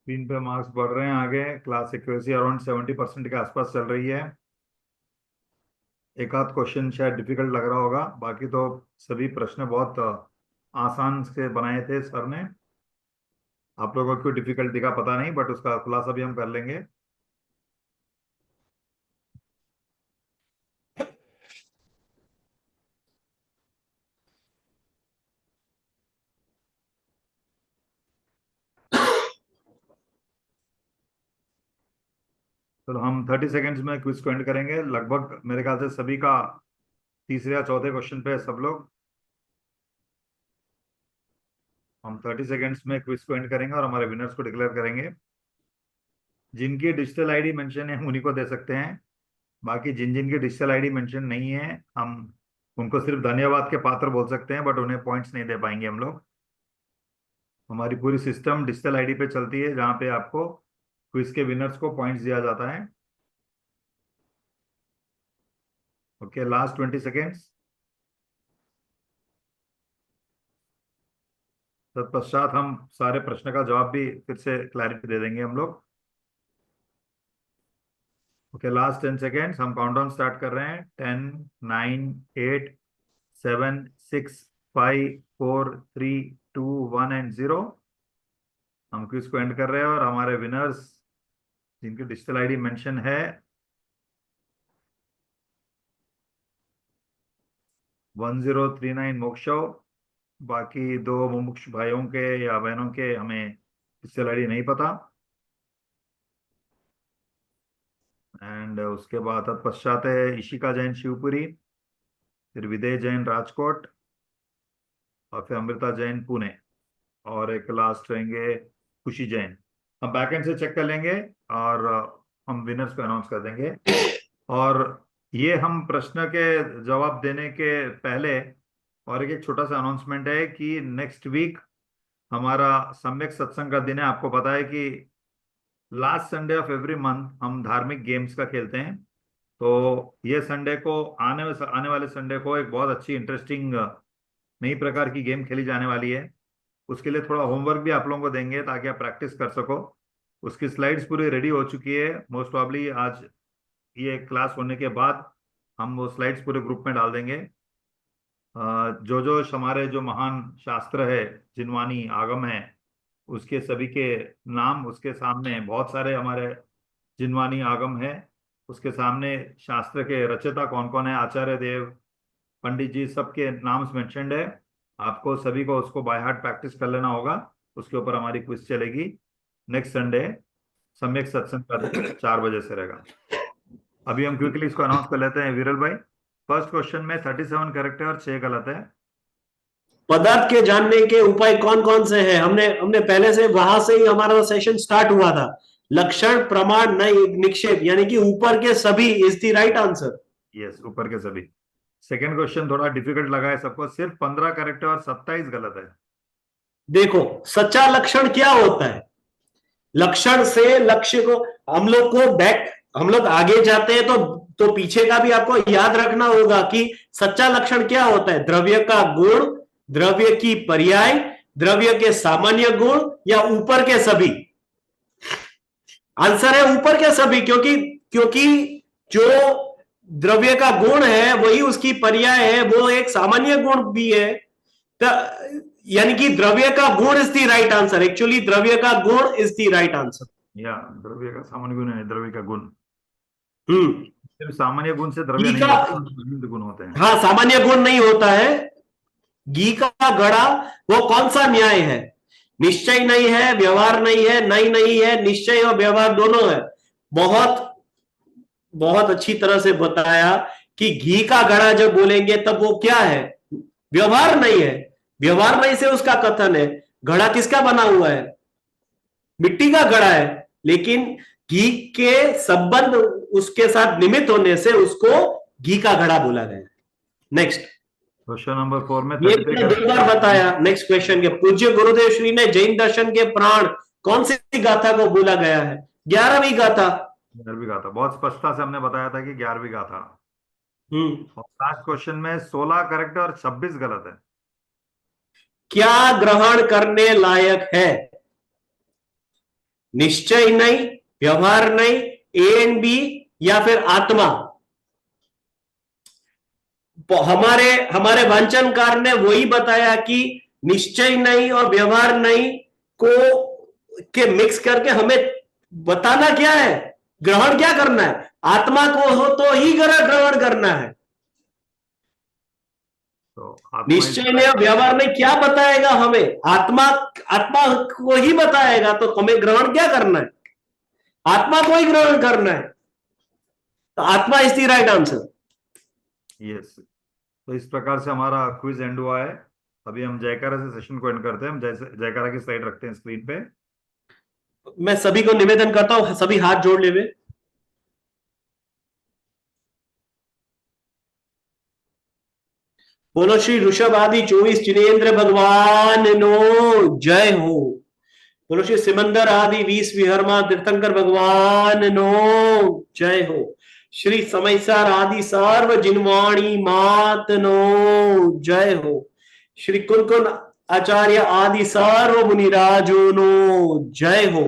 स्क्रीन पे मार्क्स बढ़ रहे हैं आगे। क्लास एक्यूरेसी अराउंड 70% के आसपास चल रही है। एक आध क्वेश्चन शायद डिफिकल्ट लग रहा होगा, बाकी तो सभी प्रश्न बहुत आसान से बनाए थे सर ने। आप लोगों को क्यों डिफिकल्ट दिखा पता नहीं, बट उसका खुलासा भी हम कर लेंगे। तो हम 30 सेकेंड्स में क्विज को एंड करेंगे। लगभग मेरे ख्याल से सभी का तीसरे या चौथे क्वेश्चन पे है सब लोग। हम 30 सेकेंड्स में क्विज को एंड करेंगे और हमारे विनर्स को डिक्लेयर करेंगे। जिनकी डिजिटल आईडी मेंशन है हम उन्हीं को दे सकते हैं। बाकी जिन जिन की डिजिटल आईडी मेंशन नहीं है हम उनको सिर्फ धन्यवाद के पात्र बोल सकते हैं, बट उन्हें पॉइंट्स नहीं दे पाएंगे हम लोग। हमारी पूरी सिस्टम डिजिटल आईडी पे चलती है, जहाँ पे आपको क्विज के विनर्स को पॉइंट्स दिया जाता है। Okay, last 20 seconds. तत्पश्चात हम सारे प्रश्न का जवाब भी फिर से क्लैरिटी दे देंगे हम लोग। Okay, last 10 seconds. हम काउंटडाउन स्टार्ट कर रहे हैं। 10, 9, 8, 7, 6, 5, 4, 3, 2, 1 एंड 0। हम क्विज को एंड कर रहे हैं और हमारे विनर्स जिनकी डिजिटल आईडी मेंशन है 1039 मोक्षो। बाकी दो मुमुक्ष भाइयों के या बहनों के हमें डिजिटल आईडी नहीं पता। एंड उसके बाद तत्पश्चात है इशिका जैन शिवपुरी, फिर विदय जैन राजकोट, और फिर अमृता जैन पुणे, और एक लास्ट रहेंगे खुशी जैन। हम बैकएंड से चेक कर लेंगे और हम विनर्स को अनाउंस कर देंगे। और ये हम प्रश्न के जवाब देने के पहले और एक छोटा सा अनाउंसमेंट है कि नेक्स्ट वीक हमारा सम्यक सत्संग का दिन है। आपको पता है कि last Sunday off every month हम धार्मिक गेम्स का खेलते हैं। तो ये संडे को आने वाले संडे को एक बहुत अच्छी इंटरेस्टिंग नई प्रकार की गेम खेली जाने वाली है। उसके लिए थोड़ा होमवर्क भी आप लोगों को देंगे ताकि आप प्रैक्टिस कर सको। उसकी स्लाइड्स पूरी रेडी हो चुकी है। मोस्ट प्रॉब्ली आज ये क्लास होने के बाद हम वो स्लाइड्स पूरे ग्रुप में डाल देंगे। जो हमारे जो महान शास्त्र है, जिनवानी आगम है, उसके सभी के नाम उसके सामने, बहुत सारे हमारे जिनवानी आगम है, उसके सामने शास्त्र के रचयिता कौन कौन है, आचार्य देव, पंडित जी, सबके नाम मेंशन्ड है। आपको सभी को उसको बाय हार्ट प्रैक्टिस कर लेना होगा। उसके ऊपर हमारी क्विज चलेगी नेक्स्ट संडे। सम्यक सत्संग का 4 बजे से रहेगा। अभी हम क्विकली इसको अनाउंस कर लेते हैं। विरल भाई, फर्स्ट क्वेश्चन में 37 करेक्ट है और 6 गलत है। पदार्थ के जानने के उपाय कौन कौन से हैं? हमने पहले से वहां से ही हमारा सेशन स्टार्ट हुआ था। लक्षण, प्रमाण, नय, निक्षेप, यानी कि ऊपर के सभी is the right answer. Yes, ऊपर के सभी। सेकंड क्वेश्चन थोड़ा डिफिकल्ट लगा है सबको, सिर्फ 15 करेक्ट है और 27 गलत है। देखो, सच्चा लक्षण क्या होता है? लक्षण से लक्ष्य को हम लोग आगे जाते हैं तो पीछे का भी आपको याद रखना होगा कि सच्चा लक्षण क्या होता है। द्रव्य का गुण, द्रव्य की पर्याय, द्रव्य के सामान्य गुण, या ऊपर के सभी? आंसर है ऊपर के सभी, क्योंकि जो द्रव्य का गुण है वही उसकी पर्याय है, वो एक सामान्य गुण भी है। यानी कि द्रव्य का गुण is the right answer. Actually द्रव्य का गुण इज द राइट आंसर। या द्रव्य का सामान्य गुण है, द्रव्य का गुण। हम्म सिर्फ सामान्य गुण से द्रव्य नहीं होता, विभिन्न गुण होते हैं। हाँ, सामान्य गुण नहीं होता है। घी का घड़ा वो कौन सा न्याय है? निश्चय नहीं है, व्यवहार नहीं है, नहीं है, निश्चय और व्यवहार दोनों है। बहुत बहुत अच्छी तरह से बताया कि घी का घड़ा जब बोलेंगे तब वो क्या है? व्यवहार नहीं है। व्यवहार नहीं से उसका कथन है। घड़ा किसका बना हुआ है? मिट्टी का घड़ा है, लेकिन घी के संबंध उसके साथ निमित्त होने से उसको घी का घड़ा बोला गया। नेक्स्ट क्वेश्चन नंबर 4 में ये दो बार बताया। नेक्स्ट क्वेश्चन के पूज्य गुरुदेव श्री ने जैन दर्शन के प्राण कौन सी गाथा को बोला गया है? 11वीं गाथा। 11वीं गाथा, बहुत स्पष्टता से हमने बताया था कि 11वीं गाथा। और लास्ट क्वेश्चन में 16 करेक्ट है और 26 गलत है। क्या ग्रहण करने लायक है? निश्चय नहीं, व्यवहार नहीं, ए एंड बी, या फिर आत्मा। हमारे हमारे वांचनकार ने वही बताया कि निश्चय नहीं और व्यवहार नहीं को के मिक्स करके हमें बताना क्या है, ग्रहण क्या करना है, आत्मा को हो तो ही ग्रहण करना है। तो आत्मा निश्चय ने व्यवहार में क्या बताएगा हमें, आत्मा आत्मा को ही बताएगा, तो हमें ग्रहण क्या करना है, आत्मा को ही ग्रहण करना है। तो आत्मा is the right answer. Yes. तो इस प्रकार से हमारा क्विज एंड हुआ है। अभी हम जयकारा से सेशन को एंड करते हैं। हम जैसे जयकारा की स्लाइड रखते हैं स्क्रीन पे। मैं सभी को निवेदन करता हूं, सभी हाथ जोड़ ले। बोलो श्री ऋषभ आदि 24 जिनेन्द्र भगवान नो जय हो। बोलो श्री सिमंदर आदि 20 विहरमा तीर्थंकर भगवान नो जय हो। श्री समयसार आदि सार्व जिनवाणी मात नो जय हो। श्री कुलकुल आचार्य आदि सार्व मुनिराजो नो जय हो।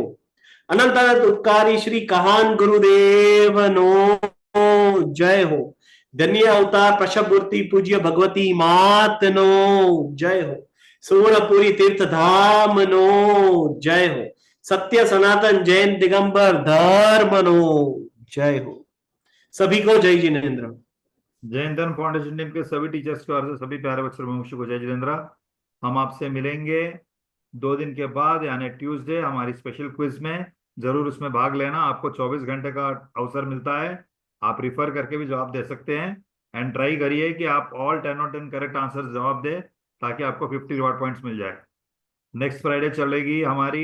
अनंत अनंत उपकारी श्री कहान गुरुदेव नो जय हो। धन्य अवतार प्रशभूर्ति पूज्य भगवती मात नो जय हो। सुवर्णपुरी तीर्थ धाम नो जय हो। सत्य सनातन जैन दिगंबर धर्म नो जय हो। सभी को जय जिनेन्द्र। जैन धर्म फाउंडेशन टीम के सभी टीचर्स की ओर से सभी प्यारे बच्चों मुमुक्षु को जय जिनेन्द्र। हम आपसे मिलेंगे 2 दिन के बाद, यानी ट्यूसडे, हमारी स्पेशल क्विज में। जरूर उसमें भाग लेना। आपको 24 घंटे का अवसर मिलता है। आप रिफर करके भी जवाब दे सकते हैं। एंड ट्राई करिए कि आप ऑल 10 और 10 करेक्ट आंसर जवाब दें, ताकि आपको 50 रिवॉर्ड पॉइंट्स मिल जाए। नेक्स्ट फ्राइडे चलेगी हमारी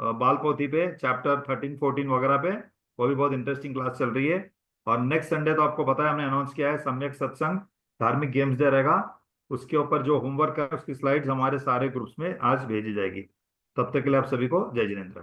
बाल पोथी पे, चैप्टर 13 14 वगैरह पे। वो भी बहुत इंटरेस्टिंग क्लास चल रही है। और नेक्स्ट संडे तो आपको पता है, हमने अनाउंस किया है, सम्यक सत्संग धार्मिक गेम्स डे रहेगा। उसके ऊपर जो होमवर्क है उसकी स्लाइड्स हमारे सारे ग्रुप्स में आज भेजी जाएगी। तब तक के लिए आप सभी को जय जिनेन्द्र।